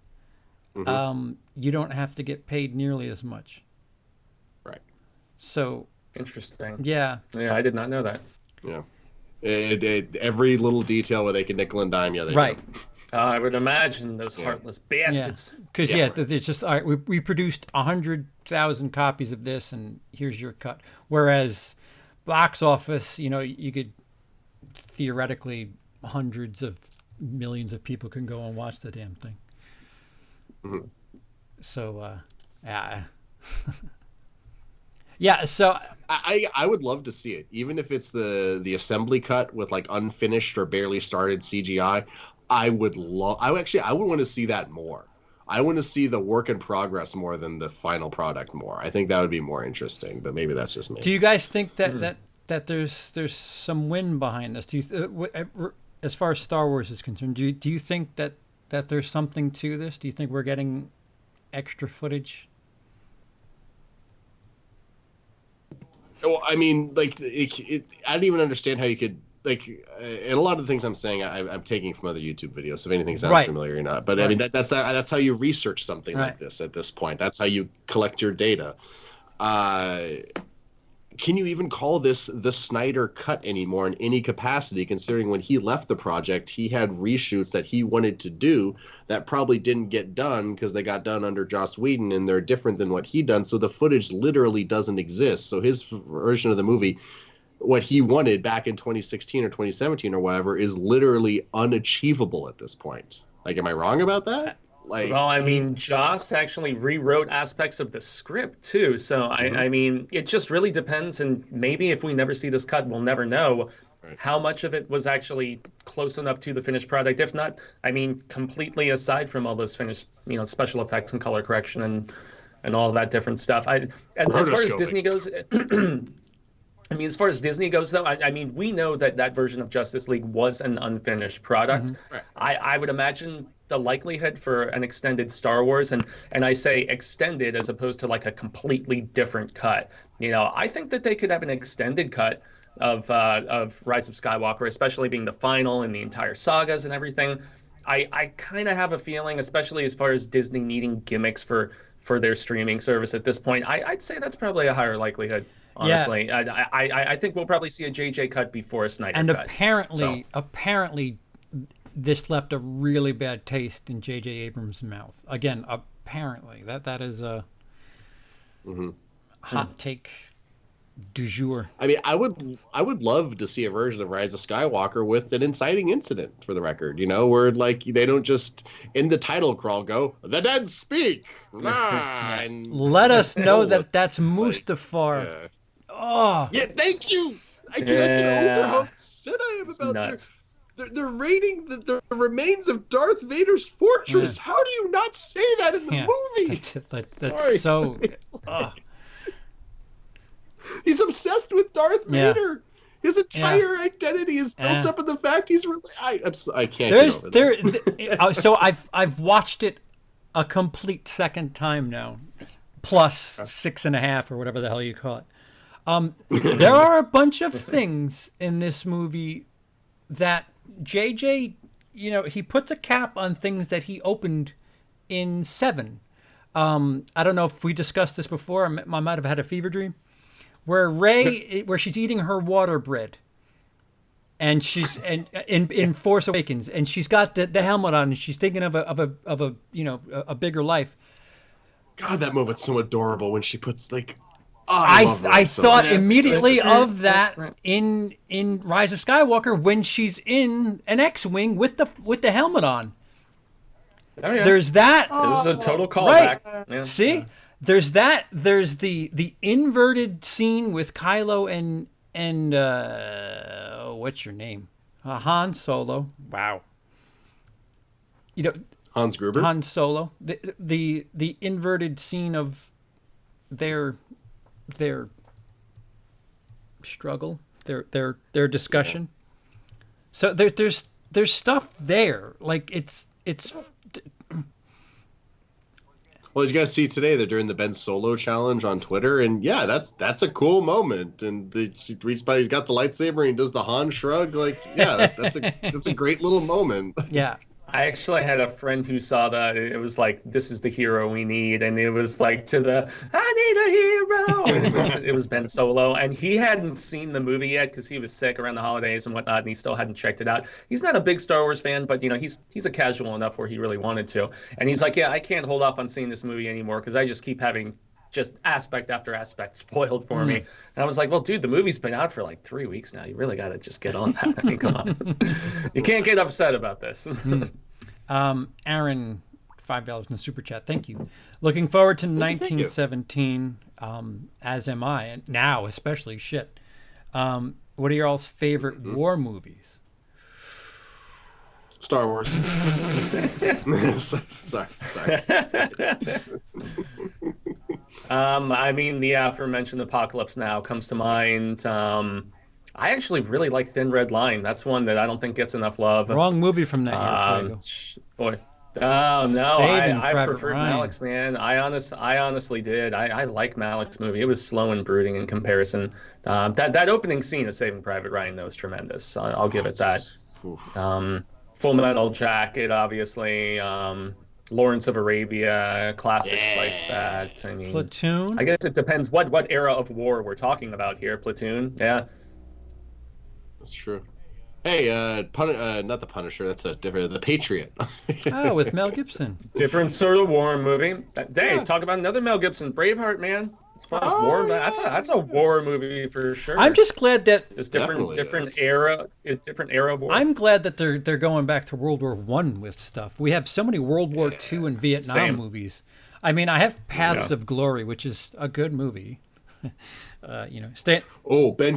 you don't have to get paid nearly as much. Right. So Interesting. yeah, I did not know that. Yeah. Every little detail where they can nickel and dime you. They right. do. I would imagine those heartless bastards. Because it's just, all right, we produced 100,000 copies of this, and here's your cut. Whereas box office, you could theoretically, hundreds of millions of people can go and watch the damn thing. Mm-hmm. So, yeah. Yeah, so I would love to see it, even if it's the assembly cut with like unfinished or barely started CGI. I would want to see that more. I want to see the work in progress more than the final product more. I think that would be more interesting, but maybe that's just me. do you guys think that there's some wind behind this? Do you as far as Star Wars is concerned, do you think that there's something to this? Do you think we're getting extra footage? Well, I mean, like, I don't even understand how you could, like, and a lot of the things I'm saying, I'm taking from other YouTube videos, so if anything sounds familiar or not. But I mean, that's how you research something like this at this point. That's how you collect your data. Can you even call this the Snyder Cut anymore in any capacity, considering when he left the project, he had reshoots that he wanted to do that probably didn't get done because they got done under Joss Whedon and they're different than what he done. So the footage literally doesn't exist. So his version of the movie, what he wanted back in 2016 or 2017 or whatever, is literally unachievable at this point. Like, am I wrong about that? Like, well, I mean, Joss actually rewrote aspects of the script too. So I mean, it just really depends. And maybe if we never see this cut, we'll never know how much of it was actually close enough to the finished product. If not, I mean, completely aside from all those finished, special effects and color correction and all of that different stuff. As far as Disney goes. I mean, as far as Disney goes, though, I mean, we know that version of Justice League was an unfinished product. Right. I would imagine the likelihood for an extended Star Wars, and I say extended as opposed to like a completely different cut. I think that they could have an extended cut of Rise of Skywalker, especially being the final and the entire sagas and everything. I kind of have a feeling, especially as far as Disney needing gimmicks for their streaming service at this point, I'd say that's probably a higher likelihood. Honestly, yeah. I think we'll probably see a JJ cut before a Snyder cut. And apparently, this left a really bad taste in JJ Abrams' mouth. Again, apparently, that is a hot take du jour. I mean, I would love to see a version of Rise of Skywalker with an inciting incident, for the record, where like they don't just in the title crawl go, "The dead speak." Yeah. And Let us know that that's Mustafar. Yeah. Oh. Yeah, thank you. I can't get over how upset I am about this. They're raiding the remains of Darth Vader's fortress. Yeah. How do you not say that in the movie? That's so. He's obsessed with Darth Vader. His entire identity is built up in the fact he's really. I can't. So I've watched it a complete second time now, plus 6.5 or whatever the hell you call it. There are a bunch of things in this movie that JJ, he puts a cap on things that he opened in 7. I don't know if we discussed this before. I might have had a fever dream where where she's eating her water bread, and she's in Force Awakens, and she's got the helmet on, and she's thinking of a bigger life. God, that movement's so adorable when she puts like. I thought immediately of that in Rise of Skywalker when she's in an X-wing with the helmet on. Oh, yeah. There's that. It was a total callback. Right. Yeah. See, there's that. There's the inverted scene with Kylo and what's your name? Han Solo. Wow. Hans Gruber. Han Solo. The inverted scene of their struggle, their discussion. So there's stuff there. Like it's. Well, did you guys see today? They're doing the Ben Solo challenge on Twitter, and yeah, that's a cool moment. And she reaches by, he's got the lightsaber, and he does the Han shrug. Like, yeah, that's a great little moment. Yeah. I actually had a friend who saw that. It was like, "This is the hero we need," and it was like "I need a hero." And it was Ben Solo, and he hadn't seen the movie yet because he was sick around the holidays and whatnot, and he still hadn't checked it out. He's not a big Star Wars fan, but he's a casual enough where he really wanted to. And he's like, "Yeah, I can't hold off on seeing this movie anymore because I just keep having just aspect after aspect spoiled for me." And I was like, "Well, dude, the movie's been out for like 3 weeks now. You really got to just get on that. I mean, come on, you can't get upset about this." Aaron, $5 in the super chat. Thank you. Looking forward to 1917. As am I, and now especially. Shit. What are your all's favorite war movies? Star Wars. Sorry. I mean, the aforementioned Apocalypse Now comes to mind. I actually really like Thin Red Line. That's one that I don't think gets enough love. Wrong movie from that year, Fuego. Boy. Oh, no, I preferred Ryan. Malik's, man. I honestly did. I like Malik's movie. It was slow and brooding in comparison. That opening scene of Saving Private Ryan, though, is tremendous. I'll give it that. Full Metal Jacket, obviously. Lawrence of Arabia, classics like that. I mean, Platoon? I guess it depends what era of war we're talking about here. Platoon, yeah. That's true. Hey, not the Punisher. That's a different. The Patriot. Oh, with Mel Gibson. Different sort of war movie. Talk about another Mel Gibson, Braveheart, man. As far as war, that's a war movie for sure. I'm just glad that it's different era of war. I'm glad that they're going back to World War I with stuff. We have so many World War II and Vietnam movies. I mean, I have Paths of Glory, which is a good movie. Ben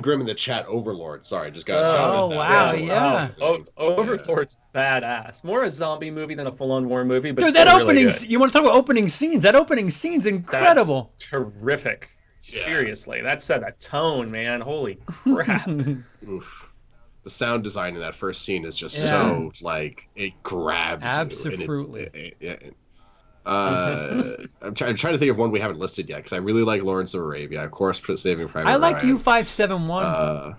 Grimm in the chat, Overlord. Sorry, just got shouted. Oh wow, yeah. Overlord's badass. More a zombie movie than a full-on war movie, but dude, that opening. You want to talk about opening scenes? That opening scene's incredible. That's terrific. Yeah. Seriously, that set a tone, man. Holy crap. Oof. The sound design in that first scene is just so like it grabs absolutely. you. I'm trying to think of one we haven't listed yet because I really like Lawrence of Arabia. Of course, Saving Private Ryan. I like U-571.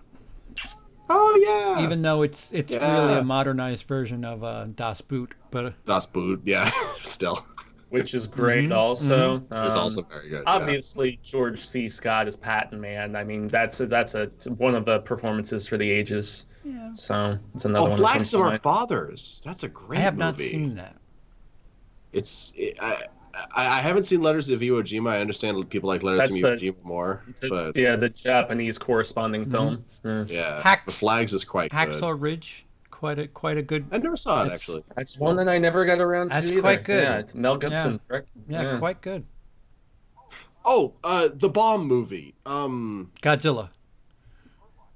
Oh yeah. Even though it's really a modernized version of Das Boot, but Das Boot, yeah, still. Which is great also. It's also very good. Obviously, George C. Scott is Patton, man. I mean, that's one of the performances for the ages. Yeah. So it's another one. Flags of Our Fathers. That's a great movie. I have not seen that. I haven't seen Letters of Iwo Jima. I understand people like Letters That's from Iwo Jima more, but the Japanese corresponding film. yeah, The Flags is quite good. Hacksaw Ridge, quite a good. I never saw it actually. That's one that I never got around to. That's either. quite good. Yeah, it's Mel Gibson. Correct? Yeah, quite good. Oh, the bomb movie. Godzilla.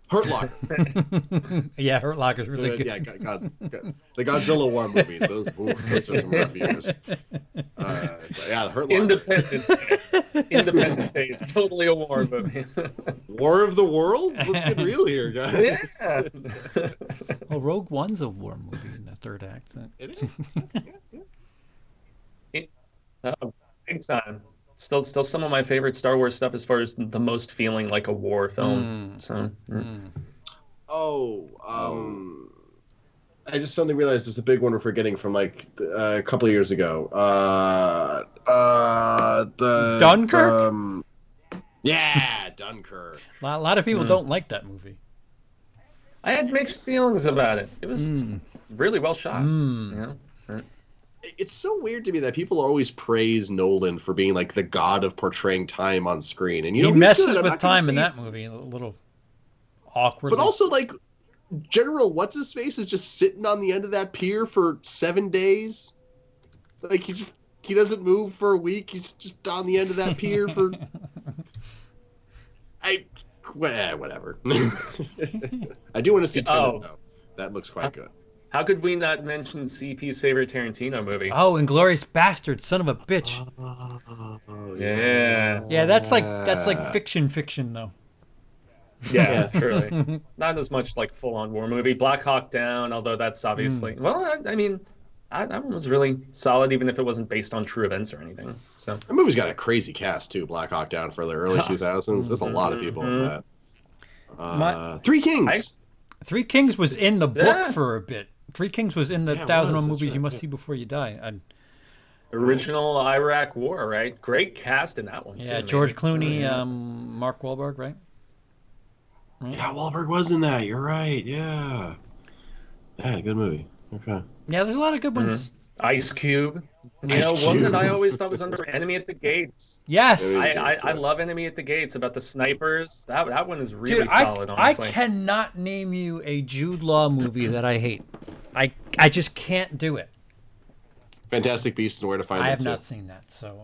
Hurt Locker. Yeah, Hurt Locker's really good. Yeah, the Godzilla War movies. Those are some rough years. Yeah, the Hurt Locker. Independence Day is totally a war movie. War of the Worlds? Let's get real here, guys. Yeah. Well, Rogue One's a war movie in the third act. It is. Big time. Still some of my favorite Star Wars stuff as far as the most feeling like a war film. I just suddenly realized there's a big one we're forgetting from like a couple of years ago. The Dunkirk? Yeah, Dunkirk. A lot of people don't like that movie. I had mixed feelings about it. It was really well shot. It's so weird to me that people always praise Nolan for being like the god of portraying time on screen, and he messes with time in that movie a little awkward. But also, like, General what's his face is just sitting on the end of that pier for 7 days. Like he doesn't move for a week. He's just on the end of that pier for. Whatever. I do want to see Tenet though. That looks quite good. How could we not mention CP's favorite Tarantino movie? Oh, Inglourious Bastard, son of a bitch. Yeah, that's like fiction though. Yeah, truly. Not as much like full-on war movie. Black Hawk Down, although that's obviously well, I mean, that one was really solid, even if it wasn't based on true events or anything. So that movie's got a crazy cast too. Black Hawk Down for the early 2000s. There's a lot of people in that. Three Kings. Three Kings was in the book for a bit. Three Kings was in the 1001 Movies You Must See Before You Die. Original Iraq War, right? Great cast in that one. Yeah, too, George Clooney, Mark Wahlberg, right? Yeah, Wahlberg was in that. You're right. Yeah. Yeah, good movie. Okay. Yeah, there's a lot of good ones. Ice Cube. One that I always thought was under Enemy at the Gates. Yes. I love Enemy at the Gates about the snipers. That one is really solid, honestly. I cannot name you a Jude Law movie that I hate. I just can't do it. Fantastic Beasts and Where to Find Them. I have not seen that, so...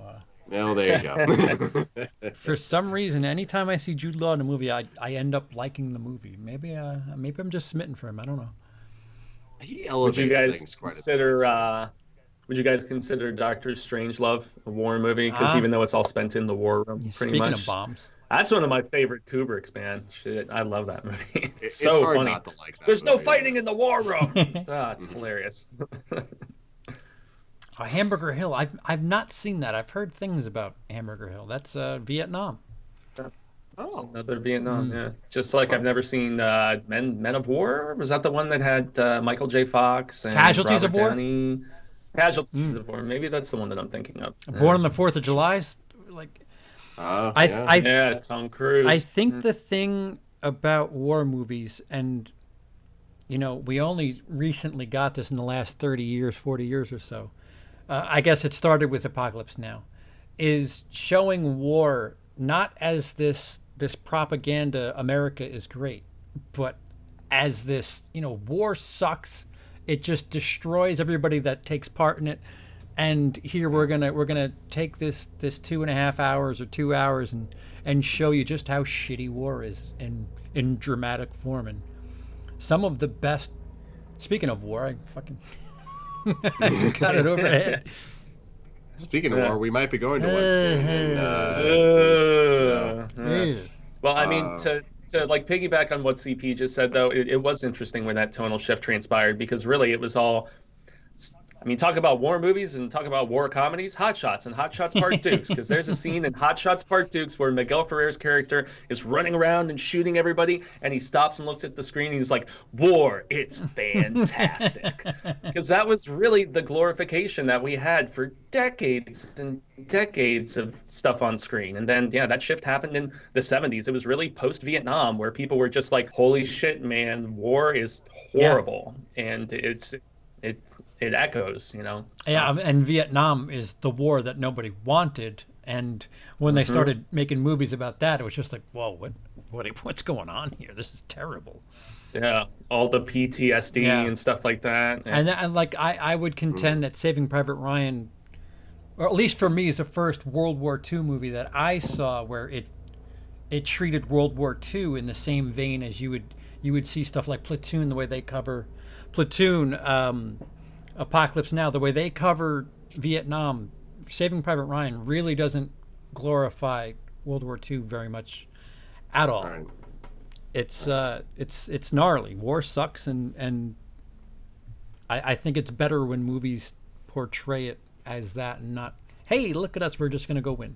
Well, there you go. For some reason, anytime I see Jude Law in a movie, I end up liking the movie. Maybe I'm just smitten for him. I don't know. He elevates things quite a bit. Would you guys consider Doctor Strangelove a war movie? Because even though it's all spent in the war room, pretty much. Speaking of bombs. That's one of my favorite Kubricks, man. Shit, I love that movie. It's so hard funny. Not to like that There's movie. no fighting in the war room. It's hilarious. Hamburger Hill. I've not seen that. I've heard things about Hamburger Hill. That's Vietnam. Oh, another Vietnam. Yeah, just like I've never seen Men of War. Was that the one that had Michael J. Fox and Casualties Robert of War? Downey? Casualties of War. Maybe that's the one that I'm thinking of. Born on the 4th of July. Like. Yeah, Tom Cruise. I think the thing about war movies, and we only recently got this in the last 30 years, 40 years or so. I guess it started with Apocalypse Now, is showing war not as this propaganda, America is great, but as this, war sucks. It just destroys everybody that takes part in it. And here we're gonna take this 2.5 hours or 2 hours and show you just how shitty war is in dramatic form. And some of the best. Speaking of war, I fucking got it overhead. Speaking of war, we might be going to one soon. Well, I mean, to like piggyback on what CP just said, though, it was interesting when that tonal shift transpired, because really it was all. I mean, talk about war movies and talk about war comedies, Hot Shots and Hot Shots Part Dukes, because there's a scene in Hot Shots Part Dukes where Miguel Ferrer's character is running around and shooting everybody, and he stops and looks at the screen and he's like, war, it's fantastic. Because that was really the glorification that we had for decades and decades of stuff on screen. And then, that shift happened in the 70s. It was really post-Vietnam where people were just like, holy shit, man, war is horrible. Yeah. And it echoes, So. Yeah, and Vietnam is the war that nobody wanted. And when they started making movies about that, it was just like, whoa, what's going on here? This is terrible. Yeah, all the PTSD and stuff like that. And like I would contend that Saving Private Ryan, or at least for me, is the first World War II movie that I saw where it treated World War II in the same vein as you would see stuff like Platoon, the way they cover Platoon, Apocalypse Now, the way they cover Vietnam. Saving Private Ryan really doesn't glorify World War II very much at all. Right. It's gnarly. War sucks, and I think it's better when movies portray it as that and not, hey, look at us, we're just going to go win.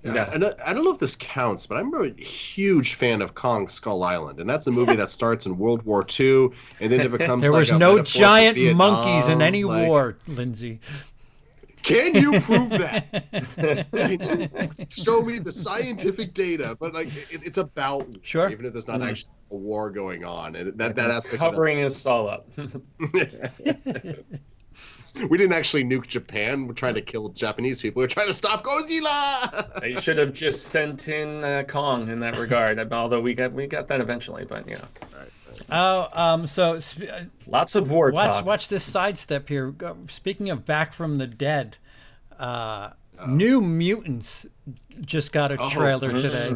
Yeah. And I don't know if this counts, but I'm a huge fan of Kong Skull Island, and that's a movie that starts in World War II, and then it becomes there was no giant monkeys in any war, Lindsey. Can you prove that? Show me the scientific data, but like it's about war, even if there's not actually a war going on, and that aspect covering us all up. We didn't actually nuke Japan. We're trying to kill Japanese people. We're trying to stop Godzilla. They should have just sent in Kong in that regard. Although we got that eventually, but yeah. So lots of war talk. Watch this sidestep here. Speaking of Back from the Dead, New Mutants just got a trailer today.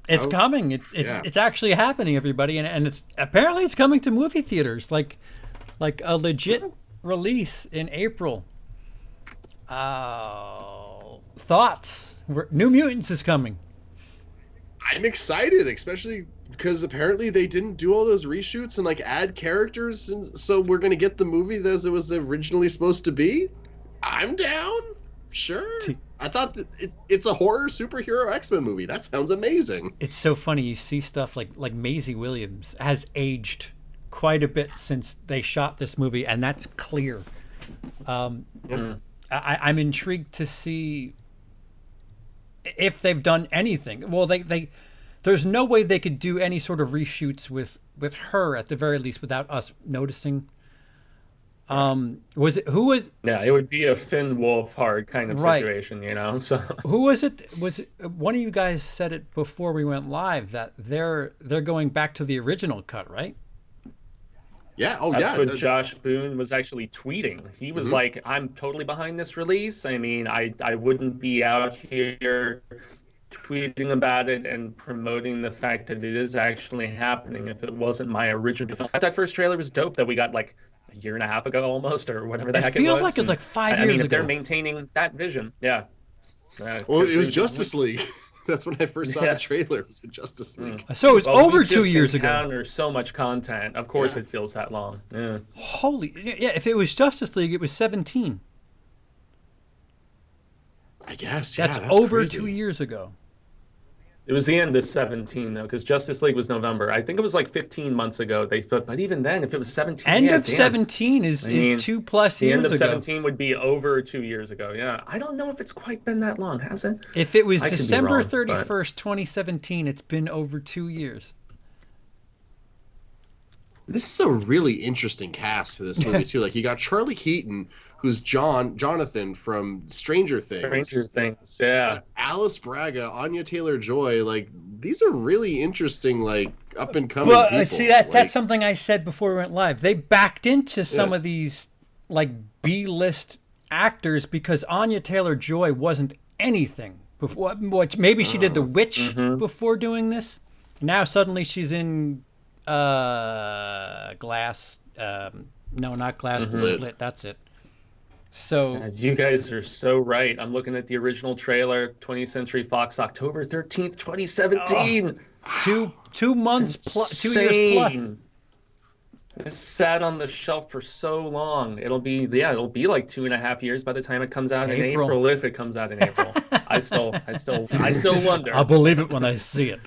It's coming. It's actually happening, everybody, and it's apparently it's coming to movie theaters, like a legit release in April. Thoughts? New Mutants is coming. I'm excited, especially because apparently they didn't do all those reshoots and like add characters, and so we're gonna get the movie as it was originally supposed to be. I'm down. Sure. I thought that it's a horror superhero X-Men movie. That sounds amazing. It's so funny. You see stuff like Maisie Williams has aged quite a bit since they shot this movie, and that's clear. I'm intrigued to see if they've done anything. Well, there's no way they could do any sort of reshoots with her at the very least without us noticing. Who was? Yeah, it would be a Finn Wolfhard kind of situation, So who was it? Was it, one of you guys said it before we went live that they're going back to the original cut, right? Yeah. That's what Josh Boone was actually tweeting. He was like, "I'm totally behind this release. I mean, I wouldn't be out here tweeting about it and promoting the fact that it is actually happening if it wasn't my original film." That first trailer was dope that we got like a year and a half ago almost, or whatever the heck it was. It feels like it's like 5 years ago. If they're maintaining that vision, yeah. Well, it was Justice League. That's when I first saw the trailer. It was Justice League. So it was over 2 years ago. There's so much content. Of course it feels that long. Yeah. If it was Justice League, it was 17. I guess, that's over crazy. 2 years ago. It was the end of 17, though, because Justice League was November. I think it was like 15 months ago. But even then, if it was 17... End of 17 is 2+ years ago. The end of 17 would be over 2 years ago, yeah. I don't know if it's quite been that long, has it? If it was December 31st, 2017, it's been over 2 years. This is a really interesting cast for this movie, too. Like, you got Charlie Heaton, who's Jonathan from Stranger Things. Yeah. Alice Braga, Anya Taylor-Joy, like, these are really interesting, like, up-and-coming people. See, that's something I said before we went live. They backed into some of these, like, B-list actors because Anya Taylor-Joy wasn't anything before. Maybe she did The Witch before doing this. Now suddenly she's in Glass. No, not Glass. Split. That's it. So you guys are so right. I'm looking at the original trailer, 20th Century Fox, October 13th, 2017. 2 months plus, 2 years plus. It sat on the shelf for so long. It'll be like 2.5 years by the time it comes out in April, if it comes out in April. I still wonder. I'll believe it when I see it.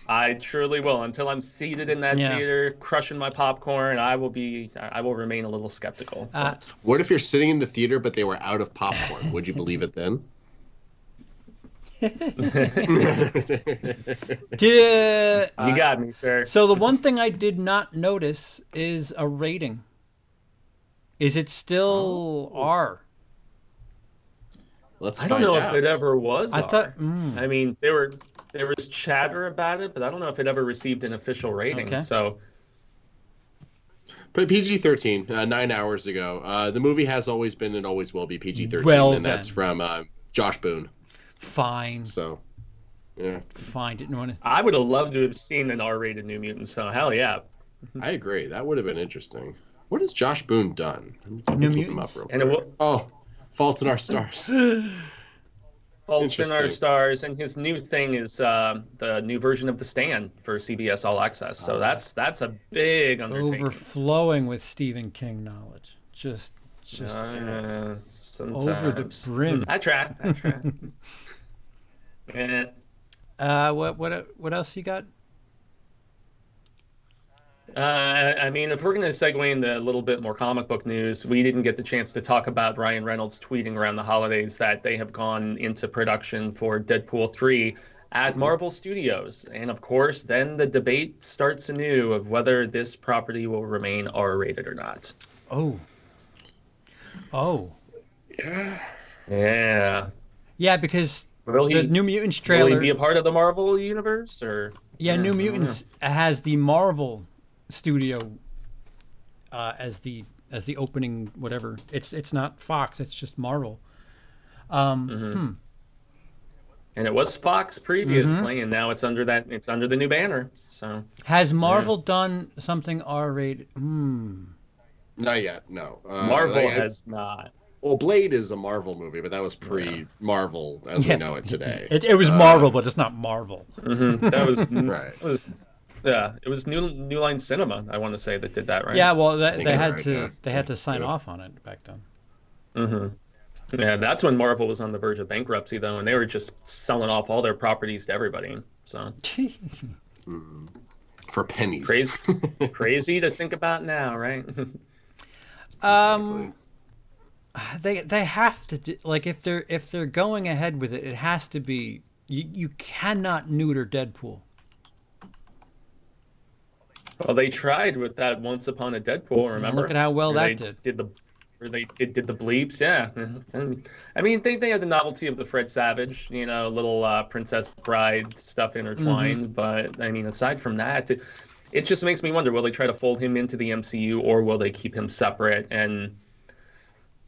I truly will. Until I'm seated in that theater, crushing my popcorn, I will remain a little skeptical. What if you're sitting in the theater, but they were out of popcorn? Would you believe it then? You got me, sir. So the one thing I did not notice is a rating. Is it still R? Let's I don't find know out. if it ever was. I R. thought. I mean, there was chatter about it, but I don't know if it ever received an official rating. Okay. So But PG-13, 9 hours ago. The movie has always been and always will be PG-13, Well, and that's from Josh Boone. Fine. So, yeah. Fine. Didn't want to. I would have loved to have seen an R-rated New Mutants. So hell yeah. I agree. That would have been interesting. What has Josh Boone done? Let New me keep him Mutants? up real And it quick. will. Fault in Our Stars. Fault in Interesting. Our Stars, and his new thing is the new version of The Stand for CBS All Access. So that's a big undertaking. Overflowing with Stephen King knowledge. Just Sometimes. over the brim. I try. And What else you got? I mean, if we're going to segue into a little bit more comic book news, we didn't get the chance to talk about Ryan Reynolds tweeting around the holidays that they have gone into production for Deadpool 3 at Marvel Studios. And of course, then the debate starts anew of whether this property will remain R-rated or not. Oh. Yeah. Yeah, because Will the he, New Mutants will trailer. he be a part of the Marvel universe, or? Yeah, New Mutants has the Marvel studio as the opening whatever. It's not Fox, it's just Marvel. And it was Fox previously, and now it's under the new banner. So Has Marvel done something R-rated? Not yet, no. Marvel has not. Well, Blade is a Marvel movie, but that was pre-Marvel as we know it today. It was Marvel, but it's not Marvel. That was Right. it was New Line Cinema, I want to say, that did that, right? Yeah, well, they you're had right, to yeah. they had to sign off on it back then. Yeah, that's when Marvel was on the verge of bankruptcy, though, and they were just selling off all their properties to everybody. So For pennies. crazy to think about now, right? They have to like if they're going ahead with it, it has to be you cannot neuter Deadpool. Well, they tried with that Once Upon a Deadpool, remember? Look at how well Where that they did the bleeps, yeah. I mean, they had the novelty of the Fred Savage, little Princess Bride stuff intertwined, but I mean, aside from that, it just makes me wonder: will they try to fold him into the MCU, or will they keep him separate? And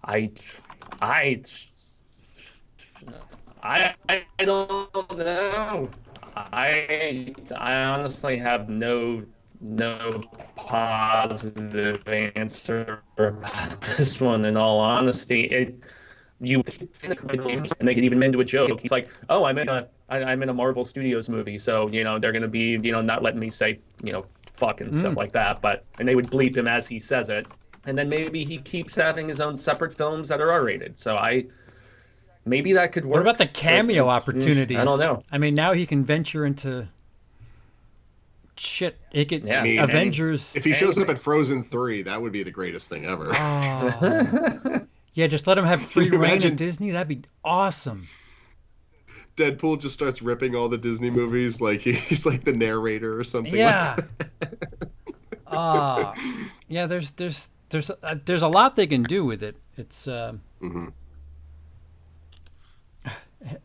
I don't know. I honestly have no positive answer about this one. In all honesty, and they could even into a joke. He's like, "Oh, I'm in a Marvel Studios movie, so they're gonna be not letting me say fuck and stuff like that." And they would bleep him as he says it, and then maybe he keeps having his own separate films that are R-rated. So maybe that could work. What about the cameo opportunities? I don't know. I mean, now he can venture into shit. He could Avengers. If he shows up at Frozen 3, that would be the greatest thing ever. Yeah, just let him have free reign Imagine- at Disney. That'd be awesome. Deadpool just starts ripping all the Disney movies, like he's like the narrator or something. Yeah. Like that. Yeah. There's a lot they can do with it. It's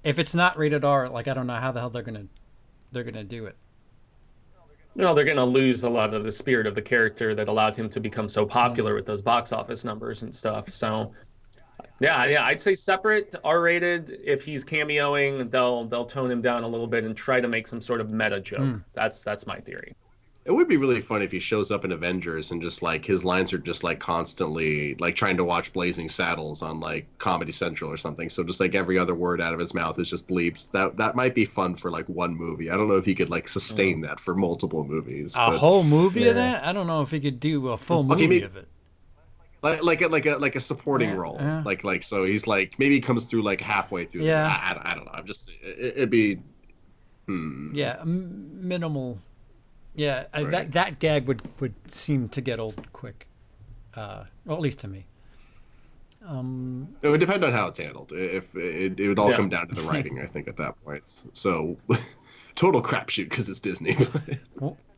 if it's not rated R, like I don't know how the hell they're gonna do it. They're going to lose a lot of the spirit of the character that allowed him to become so popular with those box office numbers and stuff. So, yeah, I'd say separate, R-rated. If he's cameoing, they'll tone him down a little bit and try to make some sort of meta joke. That's my theory. It would be really fun if he shows up in Avengers and just like his lines are just like constantly like trying to watch Blazing Saddles on like Comedy Central or something. So just like every other word out of his mouth is just bleeps. That might be fun for like one movie. I don't know if he could like sustain that for multiple movies. A whole movie of that? I don't know if he could do a full movie of it. Like a supporting role. Yeah. Like so he's like maybe he comes through like halfway through. Yeah. I don't know. I'm just it'd be. Yeah, minimal. Yeah, Right. that gag would seem to get old quick, well, at least to me. It would depend on how it's handled. If it would all come down to the writing, I think, at that point. So, total crapshoot because it's Disney.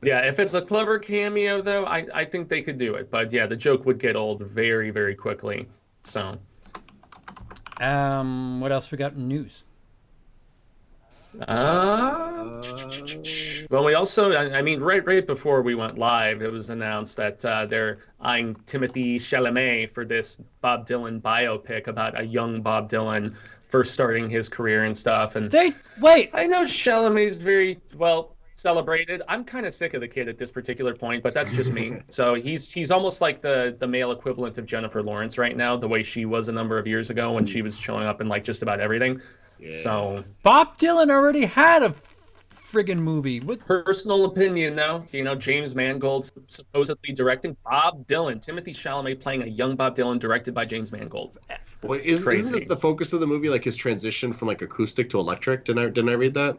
Yeah, if it's a clever cameo, though, I think they could do it. But yeah, the joke would get old very, very quickly. So, what else we got in news? Well, we also, I mean, right before we went live, it was announced that they're eyeing Timothy Chalamet for this Bob Dylan biopic about a young Bob Dylan first starting his career and stuff. And wait. I know Chalamet's very well celebrated. I'm kind of sick of the kid at this particular point, but that's just me. So he's almost like the male equivalent of Jennifer Lawrence right now, the way she was a number of years ago when she was showing up in like just about everything. Yeah. So Bob Dylan already had a friggin' movie. Personal opinion, though, James Mangold supposedly directing Bob Dylan. Timothy Chalamet playing a young Bob Dylan, directed by James Mangold. Well, isn't it the focus of the movie like his transition from like acoustic to electric? Didn't I read that?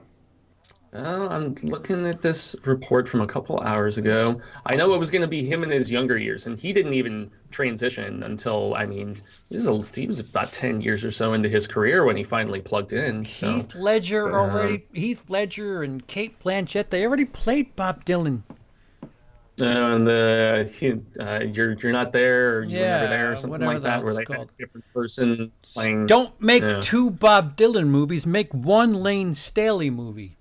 I'm looking at this report from a couple hours ago. I know it was going to be him in his younger years, and he didn't even transition until, I mean, he was about 10 years or so into his career when he finally plugged in. So. Heath Ledger and Cate Blanchett, they already played Bob Dylan. And you're not there, or you were never there, or something like that, where they had a different person playing. Don't make two Bob Dylan movies. Make one Lane Staley movie.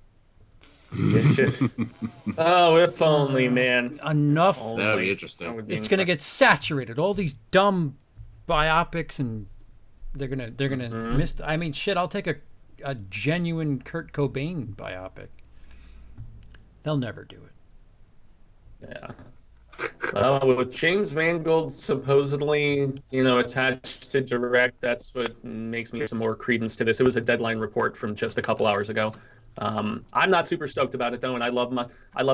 Oh, if only, man. Enough. That would be interesting. It's gonna get saturated. All these dumb biopics, and they're gonna miss. I mean, shit. I'll take a genuine Kurt Cobain biopic. They'll never do it. Yeah. With James Mangold supposedly, attached to direct, that's what makes me some more credence to this. It was a Deadline report from just a couple hours ago. I'm not super stoked about it though, and I love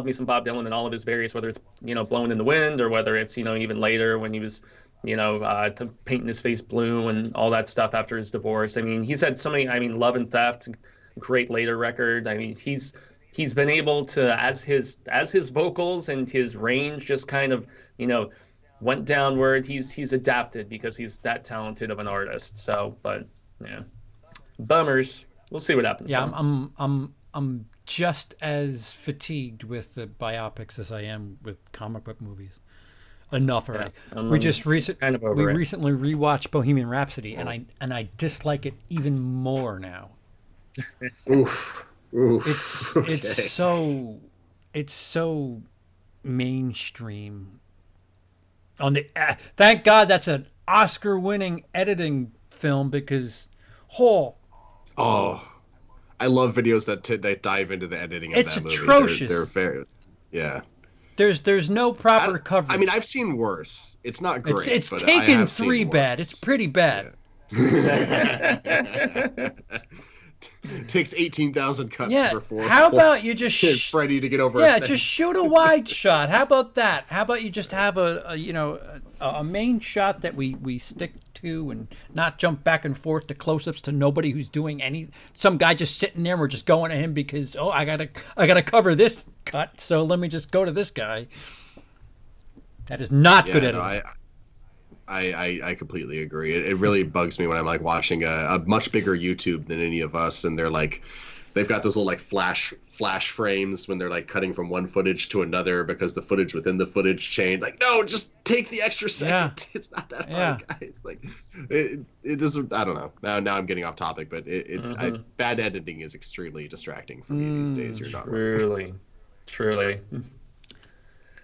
me some Bob Dylan and all of his various, whether it's Blowing in the Wind, or whether it's even later when he was painting his face blue and all that stuff after his divorce. I mean, he's had so many. I mean, Love and Theft, great later record. I mean, he's been able to, as his vocals and his range just kind of went downward. He's adapted because he's that talented of an artist. So, but yeah, bummers. We'll see what happens. Yeah, I'm just as fatigued with the biopics as I am with comic book movies. Enough already. Yeah, we recently rewatched Bohemian Rhapsody, and I dislike it even more now. Oof. It's so mainstream. Thank God that's an Oscar-winning editing film, because Oh, I love videos that dive into the editing of that movie. It's atrocious. They're very, yeah. There's no proper coverage. I mean, I've seen worse. It's not great. It's Taken 3 bad. It's pretty bad. Yeah. Takes 18,000 cuts before. How about you just Freddy to get over? Yeah, just shoot a wide shot. How about that? How about you just have a main shot that we stick to, and not jump back and forth to close-ups to nobody who's doing any. Some guy just sitting there. We're just going to him because I gotta cover this cut. So let me just go to this guy. That is not good editing. I completely agree. It really bugs me when I'm like watching a much bigger YouTube than any of us, and they're like, they've got those little like flash frames when they're like cutting from one footage to another because the footage within the footage changed. Like, no, just take the extra second. Yeah. It's not that hard, guys. Like, it is. I don't know. Now I'm getting off topic, but bad editing is extremely distracting for me these days. You're not truly.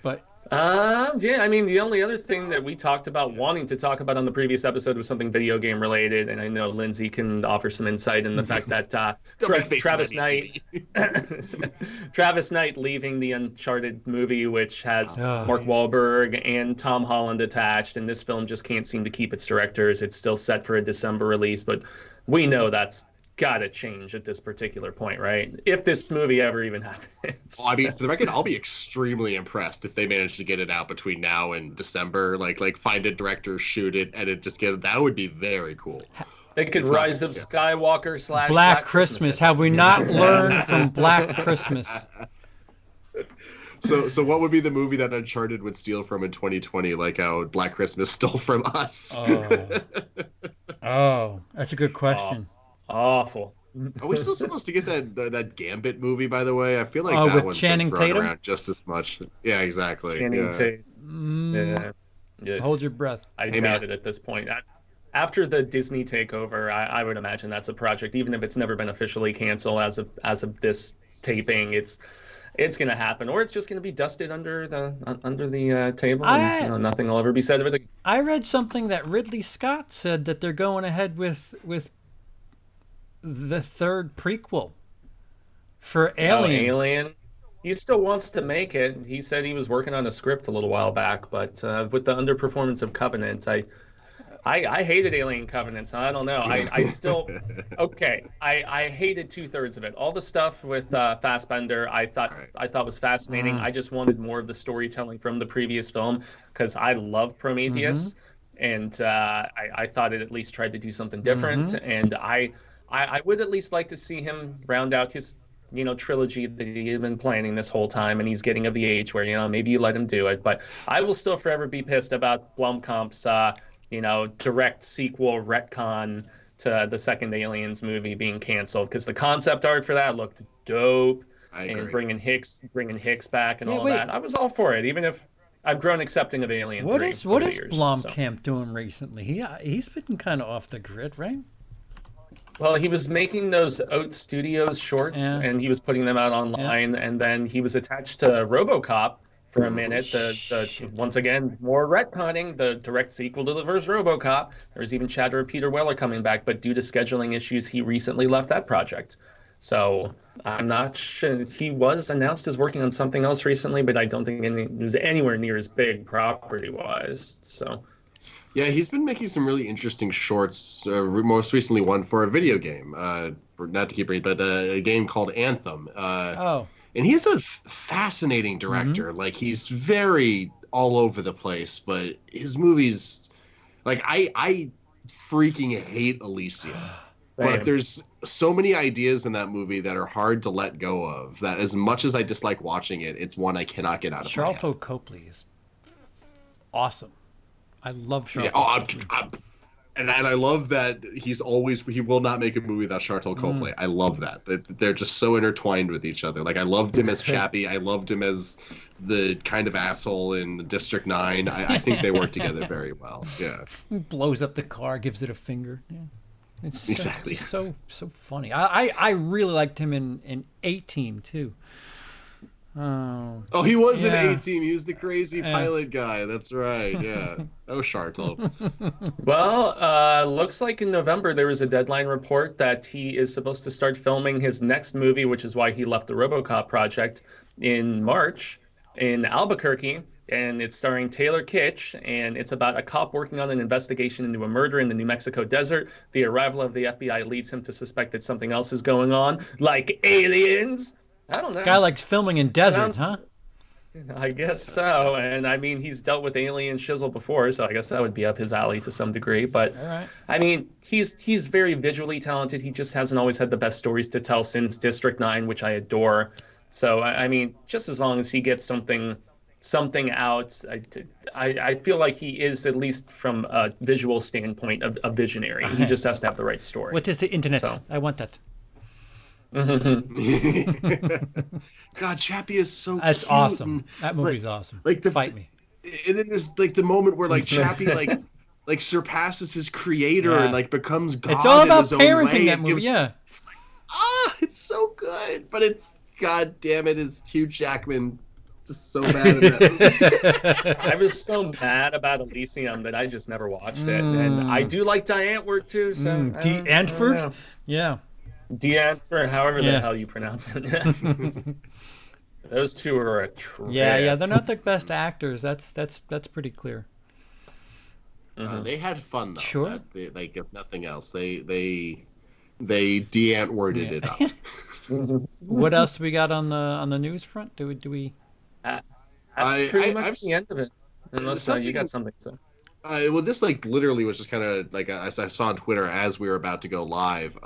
But. Yeah, I mean, the only other thing that we talked about wanting to talk about on the previous episode was something video game related, and I know Lindsey can offer some insight in the fact that Travis Knight leaving the Uncharted movie, which has Mark Wahlberg and Tom Holland attached, and this film just can't seem to keep its directors. It's still set for a December release, but we know that's gotta change at this particular point, right? If this movie ever even happens. I mean, for the record, I'll be extremely impressed if they manage to get it out between now and December. Like find a director, shoot it, edit, just get it. That would be very cool. They could Rise of Skywalker / Black Christmas. Have we not learned from Black Christmas? So what would be the movie that Uncharted would steal from in 2020, like how Black Christmas stole from us? Oh, that's a good question. Awful. Are we still supposed to get that Gambit movie, by the way? I feel like Oh, that with one's Channing been thrown Tatum? around just as much. Yeah, exactly. Channing Yeah. Tatum. Mm, Yeah. hold your breath. I Hey, doubt man. it at this point. After the Disney takeover, I would imagine that's a project, even if it's never been officially canceled as of this taping. It's going to happen, or it's just going to be dusted under the table, and nothing will ever be said of it again. I read something that Ridley Scott said that they're going ahead with the third prequel for Alien. Alien. He still wants to make it. He said he was working on a script a little while back, but with the underperformance of Covenant, I hated Alien Covenant, so I don't know. I still okay. I hated 2/3 of it. All the stuff with Fassbender, I thought was fascinating. I just wanted more of the storytelling from the previous film because I love Prometheus, and I thought it at least tried to do something different. And I would at least like to see him round out his trilogy that he had been planning this whole time, and he's getting of the age where maybe you let him do it. But I will still forever be pissed about Blomkamp's direct sequel retcon to the second Aliens movie being canceled, because the concept art for that looked dope. I agree. And bringing Hicks back and all that, I was all for it, even if I've grown accepting of Alien. What 3 is over the years, Blomkamp doing recently? He's been kind of off the grid, right? Well, he was making those Oat Studios shorts, and he was putting them out online, and then he was attached to RoboCop for a minute. Once again, more retconning, the direct sequel to the first RoboCop. There was even chatter of Peter Weller coming back, but due to scheduling issues, he recently left that project. So I'm not sure. He was announced as working on something else recently, but I don't think it was anywhere near as big property-wise. So. Yeah, he's been making some really interesting shorts. Most recently, one for a video game. Not to keep reading, but a game called Anthem. And he's a fascinating director. Like, he's very all over the place, but his movies, like, I freaking hate Elysium. But there's so many ideas in that movie that are hard to let go of, that as much as I dislike watching it, it's one I cannot get out of my head. Charlton Copley is awesome. I love Charlton. And I love that he will not make a movie without Charlton Copley. I love that. They're just so intertwined with each other. Like, I loved him as Chappie. I loved him as the kind of asshole in District 9. I think they work together very well. Yeah. He blows up the car, gives it a finger. Yeah. It's exactly so funny. I really liked him in 18 too. Oh, he was in A-Team. He was the crazy pilot guy. That's right. Yeah. Oh, Charlton. Well, looks like in November there was a deadline report that he is supposed to start filming his next movie, which is why he left the RoboCop project in March in Albuquerque. And it's starring Taylor Kitsch, and it's about a cop working on an investigation into a murder in the New Mexico desert. The arrival of the FBI leads him to suspect that something else is going on, like aliens. I don't know. Guy likes filming in deserts, huh? I guess so. And I mean, he's dealt with alien shizzle before, so I guess that would be up his alley to some degree. But I mean, he's very visually talented. He just hasn't always had the best stories to tell since District 9, which I adore. So I mean, just as long as he gets something out, I feel like he is, at least from a visual standpoint, a visionary. He just has to have the right story. What is the internet? So. I want that. God, Chappie is so That's cute. awesome. That movie's awesome. Like Fight me. And then there's like the moment where like Chappie like surpasses his creator and like becomes God. It's all about in his own parenting, way. that movie. It's like, it's so good, but it's, God damn it, is Hugh Jackman just so bad at that. I was so mad about Elysium that I just never watched it, and I do like Die Antwoord too. So Antwoord, yeah. Antwoord, however the hell you pronounce it. Those two are a trip. Yeah, they're not the best actors. That's pretty clear. They had fun though. Sure. Like, if nothing else, they de-Antwoorded it up. What else we got on the news front? Do we? That's pretty much the end of it. Unless you got something to say. Well, this like literally was just kind of like I saw on Twitter as we were about to go live.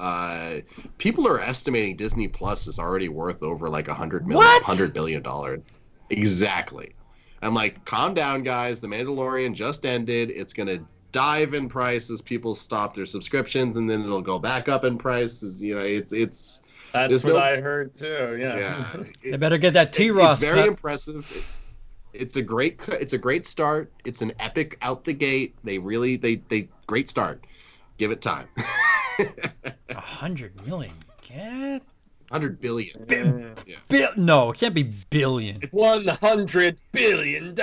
People are estimating Disney Plus is already worth over like $100 billion. Exactly. I'm like, calm down, guys. The Mandalorian just ended. It's gonna dive in price as people stop their subscriptions, and then it'll go back up in price. It's. That's what I heard too. Yeah. They better get that T-Ross. It's very impressive. It's a great start. It's an epic out the gate. They great start. Give it time. 100 million. Get 100 billion. No, it can't be billion. $100 billion.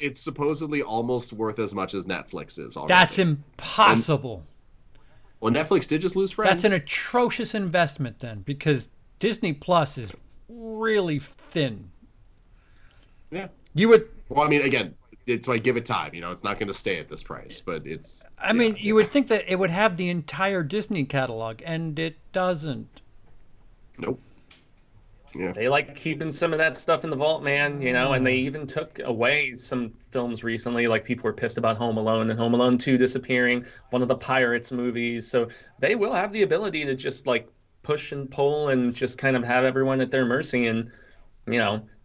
It's supposedly almost worth as much as Netflix is already. That's impossible. Well, Netflix did just lose friends. That's an atrocious investment then, because Disney Plus is really thin. Yeah. You would. Well, I mean, again, it's like give it time. It's not going to stay at this price, but it's. I mean, you would think that it would have the entire Disney catalog, and it doesn't. Nope. Yeah. They like keeping some of that stuff in the vault, man, and they even took away some films recently. Like, people were pissed about Home Alone and Home Alone 2 disappearing, one of the Pirates movies. So they will have the ability to just like push and pull and just kind of have everyone at their mercy. And,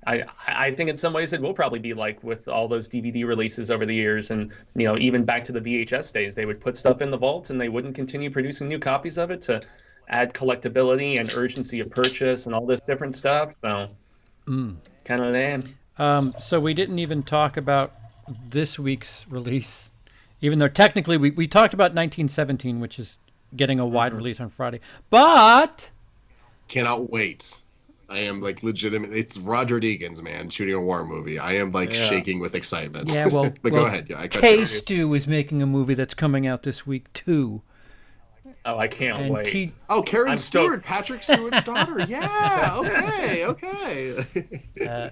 I think in some ways it will probably be like with all those DVD releases over the years. And, even back to the VHS days, they would put stuff in the vault and they wouldn't continue producing new copies of it to add collectability and urgency of purchase and all this different stuff. So kind of name. So we didn't even talk about this week's release, even though technically we talked about 1917, which is getting a wide release on Friday. But cannot wait. I am like legitimate. It's Roger Deakins, man, shooting a war movie. I am like shaking with excitement. Yeah, well, but go ahead. Yeah, K-Stew is making a movie that's coming out this week too. Oh, I can't wait. Karen Stewart, Patrick Stewart's daughter. Yeah, okay.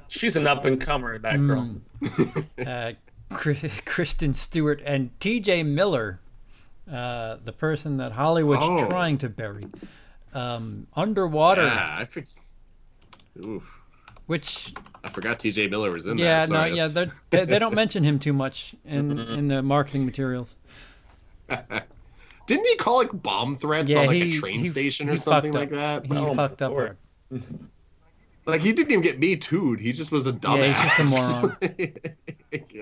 She's an up-and-comer, that girl. Kristen Stewart and T.J. Miller, the person that Hollywood's trying to bury. Underwater. Yeah, I forget. Oof. Which I forgot T.J. Miller was in that. They don't mention him too much in the marketing materials. Didn't he call like bomb threats on like a train station or something like that? He fucked up. Like, he didn't even get Me Too'd. He just was a dumbass. Yeah, he's just a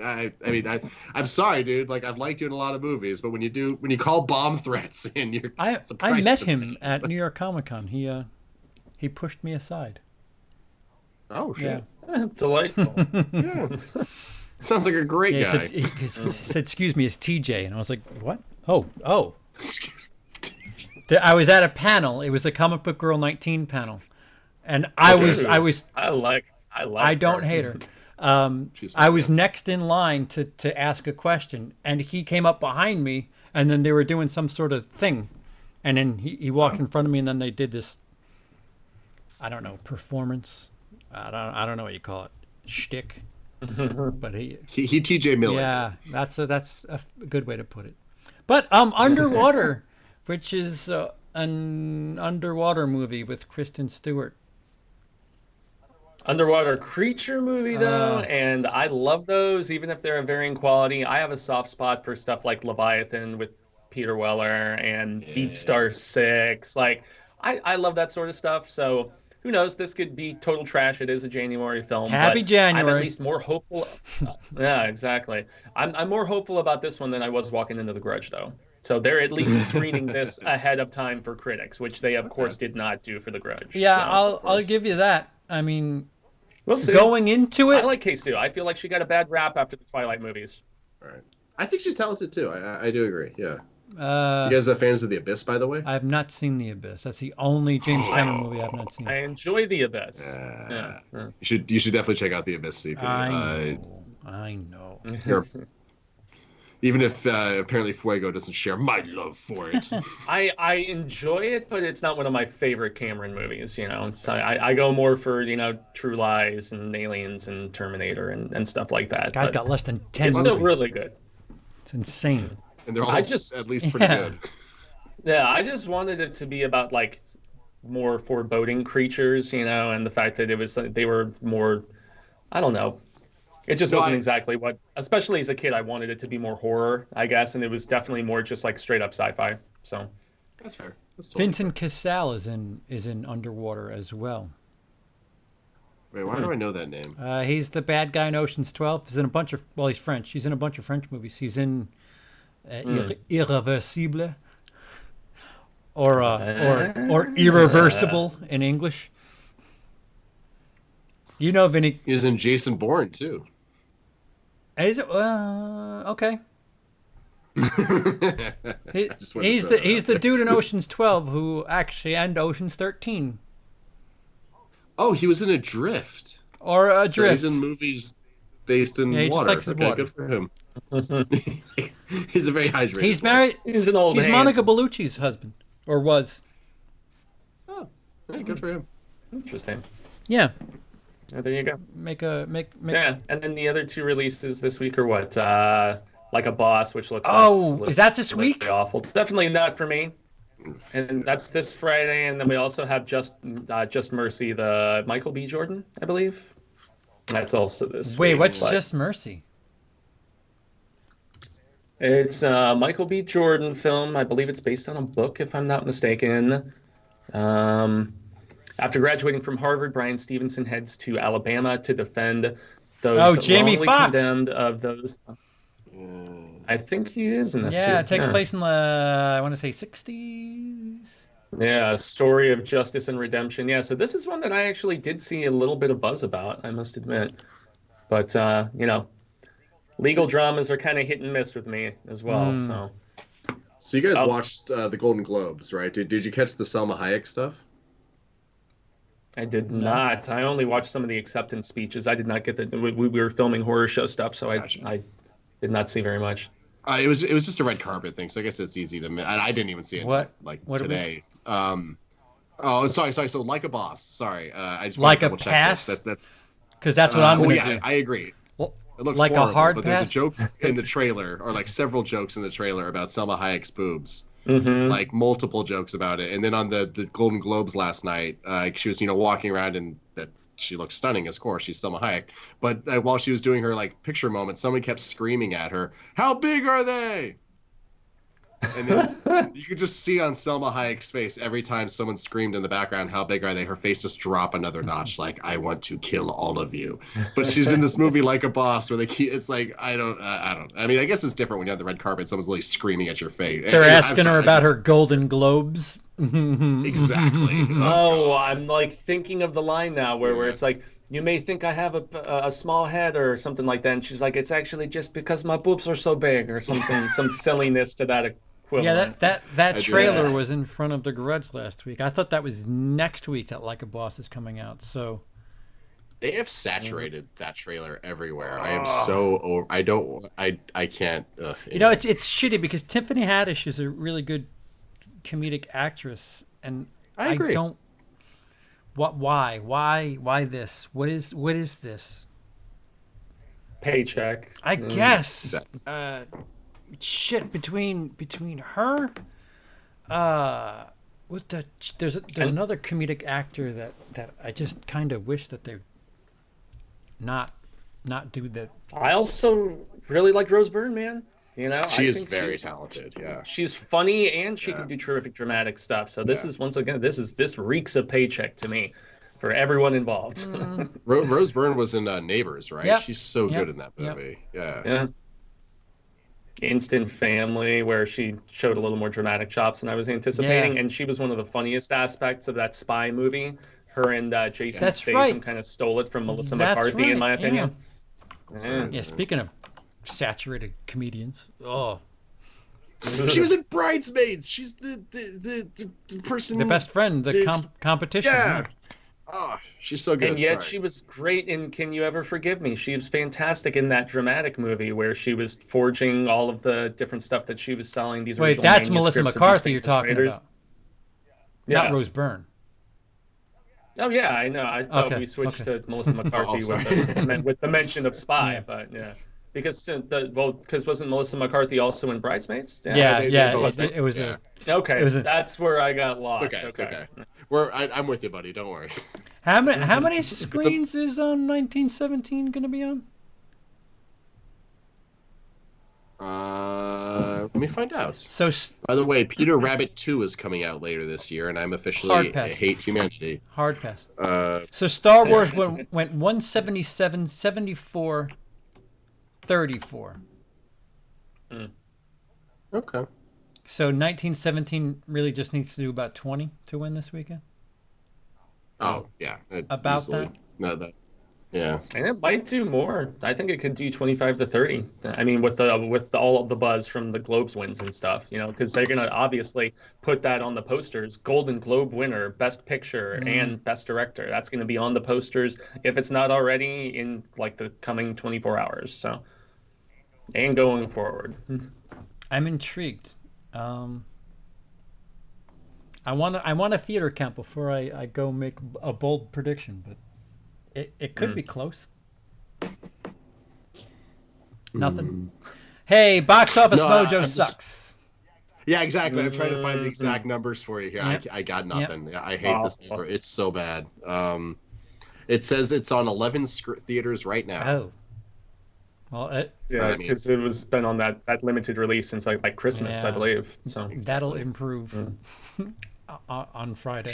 moron. I mean, I'm sorry, dude. Like, I've liked you in a lot of movies, but when you call bomb threats in, you're I met him at New York Comic Con. He pushed me aside. Oh shit! Yeah. Delightful. Yeah. Sounds like a great guy. He said, "Excuse me, it's TJ," and I was like, "What? Oh." I was at a panel. It was a Comic Book Girl 19 panel, and I don't hate her. I was next in line to ask a question, and he came up behind me, and then they were doing some sort of thing, and then he walked in front of me, and then they did this, I don't know, performance. I don't know what you call it, shtick. But he TJ Miller. Yeah, that's a good way to put it. But Underwater, which is an underwater movie with Kristen Stewart. Underwater creature movie though, and I love those, even if they're of varying quality. I have a soft spot for stuff like Leviathan with Peter Weller and Deep Star 6. Like, I love that sort of stuff. So who knows? This could be total trash. It is a January film. Happy January. I'm at least more hopeful. Yeah, exactly. I'm more hopeful about this one than I was walking into The Grudge, though. So they're at least screening this ahead of time for critics, which they, of course, did not do for The Grudge. Yeah, so, I'll give you that. I mean, we'll see. Going into it, I like K-Stew. I feel like she got a bad rap after the Twilight movies. All right. I think she's talented too. I do agree. Yeah. You guys are fans of The Abyss, by the way? I have not seen The Abyss. That's the only James Cameron movie I've not seen. I enjoy The Abyss. Yeah. You should definitely check out The Abyss sequel. I know. Even if apparently Fuego doesn't share my love for it. I enjoy it, but it's not one of my favorite Cameron movies. So I go more for True Lies and Aliens and Terminator and stuff like that. Guy's got less than 10 It's movies. still really good. It's insane. And they're all at least pretty good. Yeah, I just wanted it to be about like more foreboding creatures, and the fact that they were more, I don't know. It just wasn't exactly what, especially as a kid, I wanted it to be more horror, I guess, and it was definitely more just like straight up sci-fi. So that's fair. That's totally Vincent Cassel is in Underwater as well. Wait, why do I know that name? He's the bad guy in Ocean's 12. He's in a bunch of he's French. He's in a bunch of French movies. He's in irreversible, or irreversible in English. You know, Vinny. He was in Jason Bourne too. Is it? Okay. He's the dude in Ocean's 12 who actually and Ocean's 13. Oh, he was in Adrift. Or Adrift. So he's in movies based in he water. Just likes his water. Good for him. He's a very hydrated. He's married. He's an old. He's man. Monica Bellucci's husband, or was. Oh, hey, good for him. Interesting. Yeah. Oh, there you go. Make. Yeah, and then the other two releases this week are what? Like a Boss, which looks. Is that this week? Awful. Definitely not for me. And that's this Friday, and then we also have Just Mercy, the Michael B. Jordan, I believe. That's also this. Wait, week, what's Just Mercy? It's a Michael B. Jordan film. I believe it's based on a book, if I'm not mistaken. After graduating from Harvard, Bryan Stevenson heads to Alabama to defend those Jamie wrongly Foxx. condemned of those. I think he is in this too. Yeah, it takes place in the, I want to say, 60s. Yeah, story of justice and redemption. Yeah, so this is one that I actually did see a little bit of buzz about, I must admit. But, legal dramas are kind of hit and miss with me as well. So you guys watched the Golden Globes, right? Did you catch the Salma Hayek stuff? I did not. I only watched some of the acceptance speeches. I did not get we were filming horror show stuff, so Gotcha. I did not see very much. It was just a red carpet thing, so I guess it's easy to miss. I didn't even see it what today. Sorry. So Like a Boss. Sorry, I just Like want a to double pass? check this. Because that's what I'm going to do. I agree. Well, It looks like horrible, a hard but pass? there's a joke in the trailer, or like several jokes in the trailer about Salma Hayek's boobs. Mm-hmm. Like multiple jokes about it. And then on the Golden Globes last night, she was walking around, and that she looked stunning, of course, she's Salma Hayek, but while she was doing her like picture moment, somebody kept screaming at her, "How big are they?" And then you could just see on Salma Hayek's face every time someone screamed in the background, "How big are they?" her face just drop another notch, like, "I want to kill all of you." But she's in this movie Like a Boss, where they keep, it's like, I don't. I mean, I guess it's different when you have the red carpet. Someone's really screaming at your face. They're asking her about her Golden Globes. Exactly. Oh, I'm like thinking of the line now where it's like, "You may think I have a small head," or something like that, and she's like, "It's actually just because my boobs are so big," or something, some silliness to that equivalent. Yeah, that trailer was in front of the Grudge last week. I thought that was next week that Like a Boss is coming out. So they have saturated that trailer everywhere. I am so over. I can't. It's shitty because Tiffany Haddish is a really good comedic actress, and I agree. don't. Why this? What is this? Paycheck. I guess. Shit between her. There's another comedic actor that I just kind of wish that they not do that. I also really like Rose Byrne, man. She is very talented. Yeah, she's funny, and she can do terrific dramatic stuff. So this is, once again, this reeks of Paycheck to me, for everyone involved. Rose Byrne was in Neighbors, right? Yep. She's so good in that movie. Yep. Yeah. Instant Family, where she showed a little more dramatic chops than I was anticipating, and she was one of the funniest aspects of that spy movie. Her and Jason Statham kind of stole it from Melissa McCarthy, in my opinion. Yeah, speaking of saturated comedians, she was in Bridesmaids. She's the person, the best friend, the competition. Yeah. Oh, she's so good. And yet she was great in Can You Ever Forgive Me? She was fantastic in that dramatic movie where she was forging all of the different stuff that she was selling. Wait, that's Melissa McCarthy you're talking about. Yeah. Not Rose Byrne. Oh yeah, I know. I thought we switched to Melissa McCarthy with the mention of Spy, but yeah. Because wasn't Melissa McCarthy also in Bridesmaids? It was. Okay, that's where I got lost. It's okay. I'm with you, buddy. Don't worry. How many screens is on 1917 going to be on? Let me find out. So, by the way, Peter Rabbit 2 is coming out later this year, and I'm officially hate humanity. Hard pass. So Star Wars went 177, 74, 34. Okay. So 1917 really just needs to do about 20 to win this weekend. Oh yeah. About easily. that. No, that. Yeah. And it might do more. I think it could do 25 to 30. I mean, with all of the buzz from the Globes wins and stuff, because they're gonna obviously put that on the posters. Golden Globe winner, Best Picture, and Best Director. That's gonna be on the posters if it's not already in like the coming 24 hours. So, and going forward. I'm intrigued. I want a theater count before I go make a bold prediction, but it could be close. Nothing. Hey, Box Office Mojo sucks. Yeah, exactly. I'm trying to find the exact numbers for you here. Yep. I got nothing. Yep. I hate this number. It's so bad. It says it's on 11 theaters right now. Oh. Well, yeah, because it was been on that limited release since like Christmas, I believe. So that'll improve on Friday.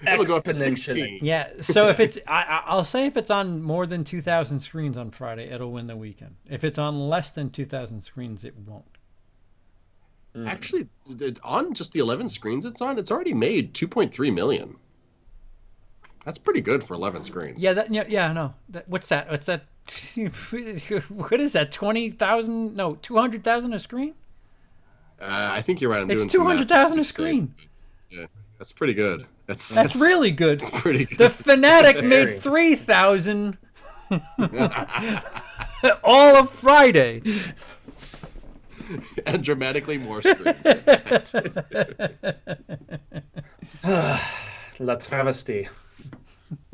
It'll go up to 16. Yeah, so if it's, I'll say if it's on more than 2,000 screens on Friday, it'll win the weekend. If it's on less than 2,000 screens, it won't. Actually, on just the 11 screens it's on, it's already made 2.3 million. That's pretty good for 11 screens. Yeah, I know. What's that? What is that? 20,000? No, 200,000 a screen? I think you're right. It's 200,000 a screen. Yeah, that's pretty good. That's really good. That's pretty good. The Fanatic made 3,000 all of Friday. And dramatically more screens. La travesty.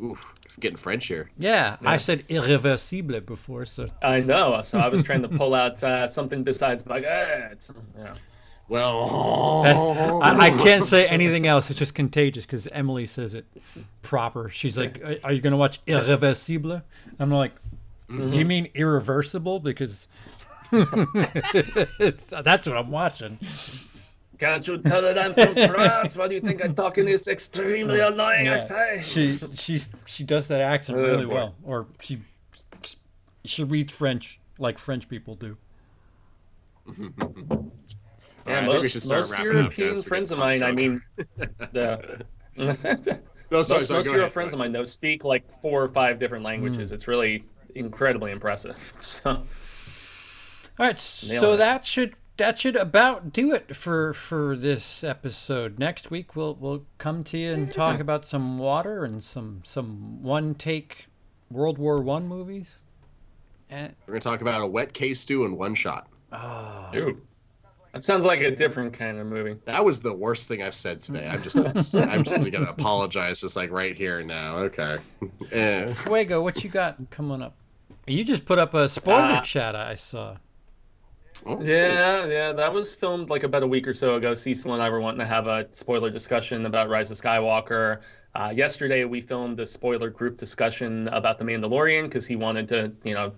Oof, getting French here. Yeah, I said irreversible before, so. I know, so I was trying to pull out something besides baguette. Yeah. Well, I can't say anything else. It's just contagious because Emily says it proper. She's like, "Are you gonna watch Irreversible?" I'm like, "Do you mean irreversible?" Because that's what I'm watching. Can't you tell that I'm from France? Why do you think I'm talking this extremely annoying accent? She does that accent really well, or she reads French like French people do. Yeah, most European friends of mine, I mean, most Euro friends of mine, though, speak like 4 or 5 different languages. It's really incredibly impressive. So, all right, so that should about do it for this episode. Next week we'll come to you and talk about some water and some one take World War I movies. And we're gonna talk about a wet case stew in one shot. Oh, dude. That sounds like a different kind of movie. That was the worst thing I've said today. I'm just gonna apologize, just like right here now. Okay. Fuego, what you got coming up? You just put up a spoiler chat I saw. Yeah, that was filmed like about a week or so ago. Cecil and I were wanting to have a spoiler discussion about Rise of Skywalker. Yesterday we filmed a spoiler group discussion about The Mandalorian because he wanted to,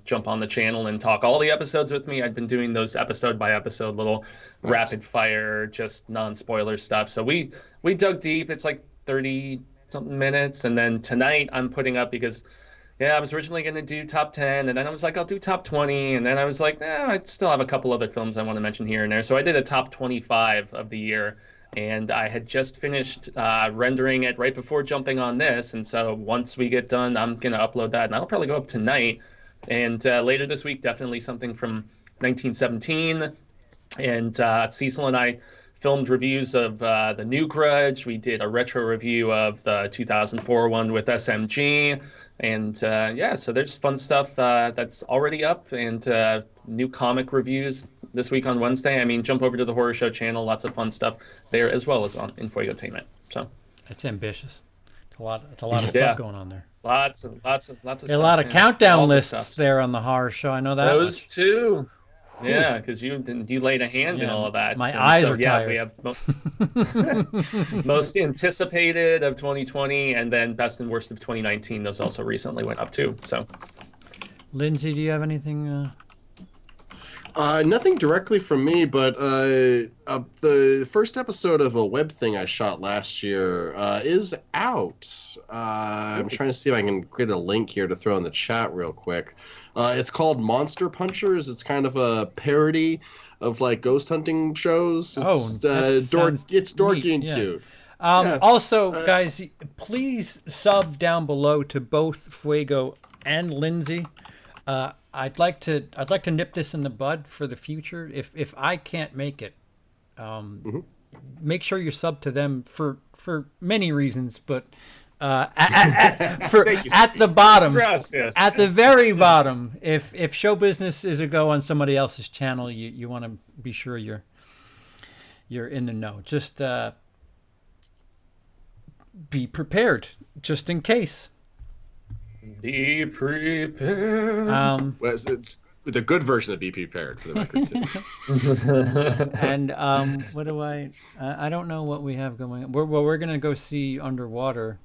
jump on the channel and talk all the episodes with me. I'd been doing those episode by episode little rapid fire, just non-spoiler stuff. So we dug deep. It's like 30 something minutes, and then tonight I'm putting up because I was originally going to do top 10, and then I was like, I'll do top 20, and then I was like, I still have a couple other films I want to mention here and there. So I did a top 25 of the year, and I had just finished rendering it right before jumping on this, and so once we get done, I'm going to upload that, and that'll probably go up tonight. And later this week, definitely something from 1917, and Cecil and I filmed reviews of the new Grudge. We did a retro review of the 2004 one with SMG. And so there's fun stuff that's already up, and new comic reviews this week on Wednesday. I mean, jump over to the Horror Show channel. Lots of fun stuff there, as well as on Infotainment. So it's ambitious. It's a lot of stuff going on there. Lots of stuff. A lot of countdown lists there on the Horror Show. I know that. Those too. Yeah, because you laid a hand in all of that. My eyes are tired. We have most anticipated of 2020, and then best and worst of 2019. Those also recently went up too. So, Lindsey, do you have anything? Nothing directly from me, but the first episode of a web thing I shot last year is out. I'm trying to see if I can create a link here to throw in the chat real quick. It's called Monster Punchers. It's kind of a parody of like ghost hunting shows. It's it's dorky neat, and yeah. cute. Also, guys, please sub down below to both Fuego and Lindsey. I'd like to nip this in the bud for the future. If I can't make it, make sure you sub to them for many reasons. But at the bottom, Gracias. at the very bottom, if show business is a go on somebody else's channel, you want to be sure you're in the know. Just be prepared, just in case. Be prepared. Well, it's the good version of Be Prepared for the record too. And what do I don't know what we have going on. We're gonna go see Underwater.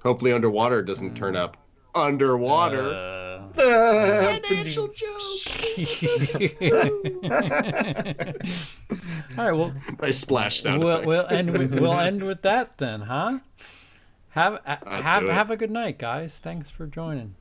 Hopefully, Underwater doesn't turn up underwater. Financial joke. All right, well, Nice splash sound we'll effects. we'll end with that then, huh? Have do it. a good night, guys. Thanks for joining.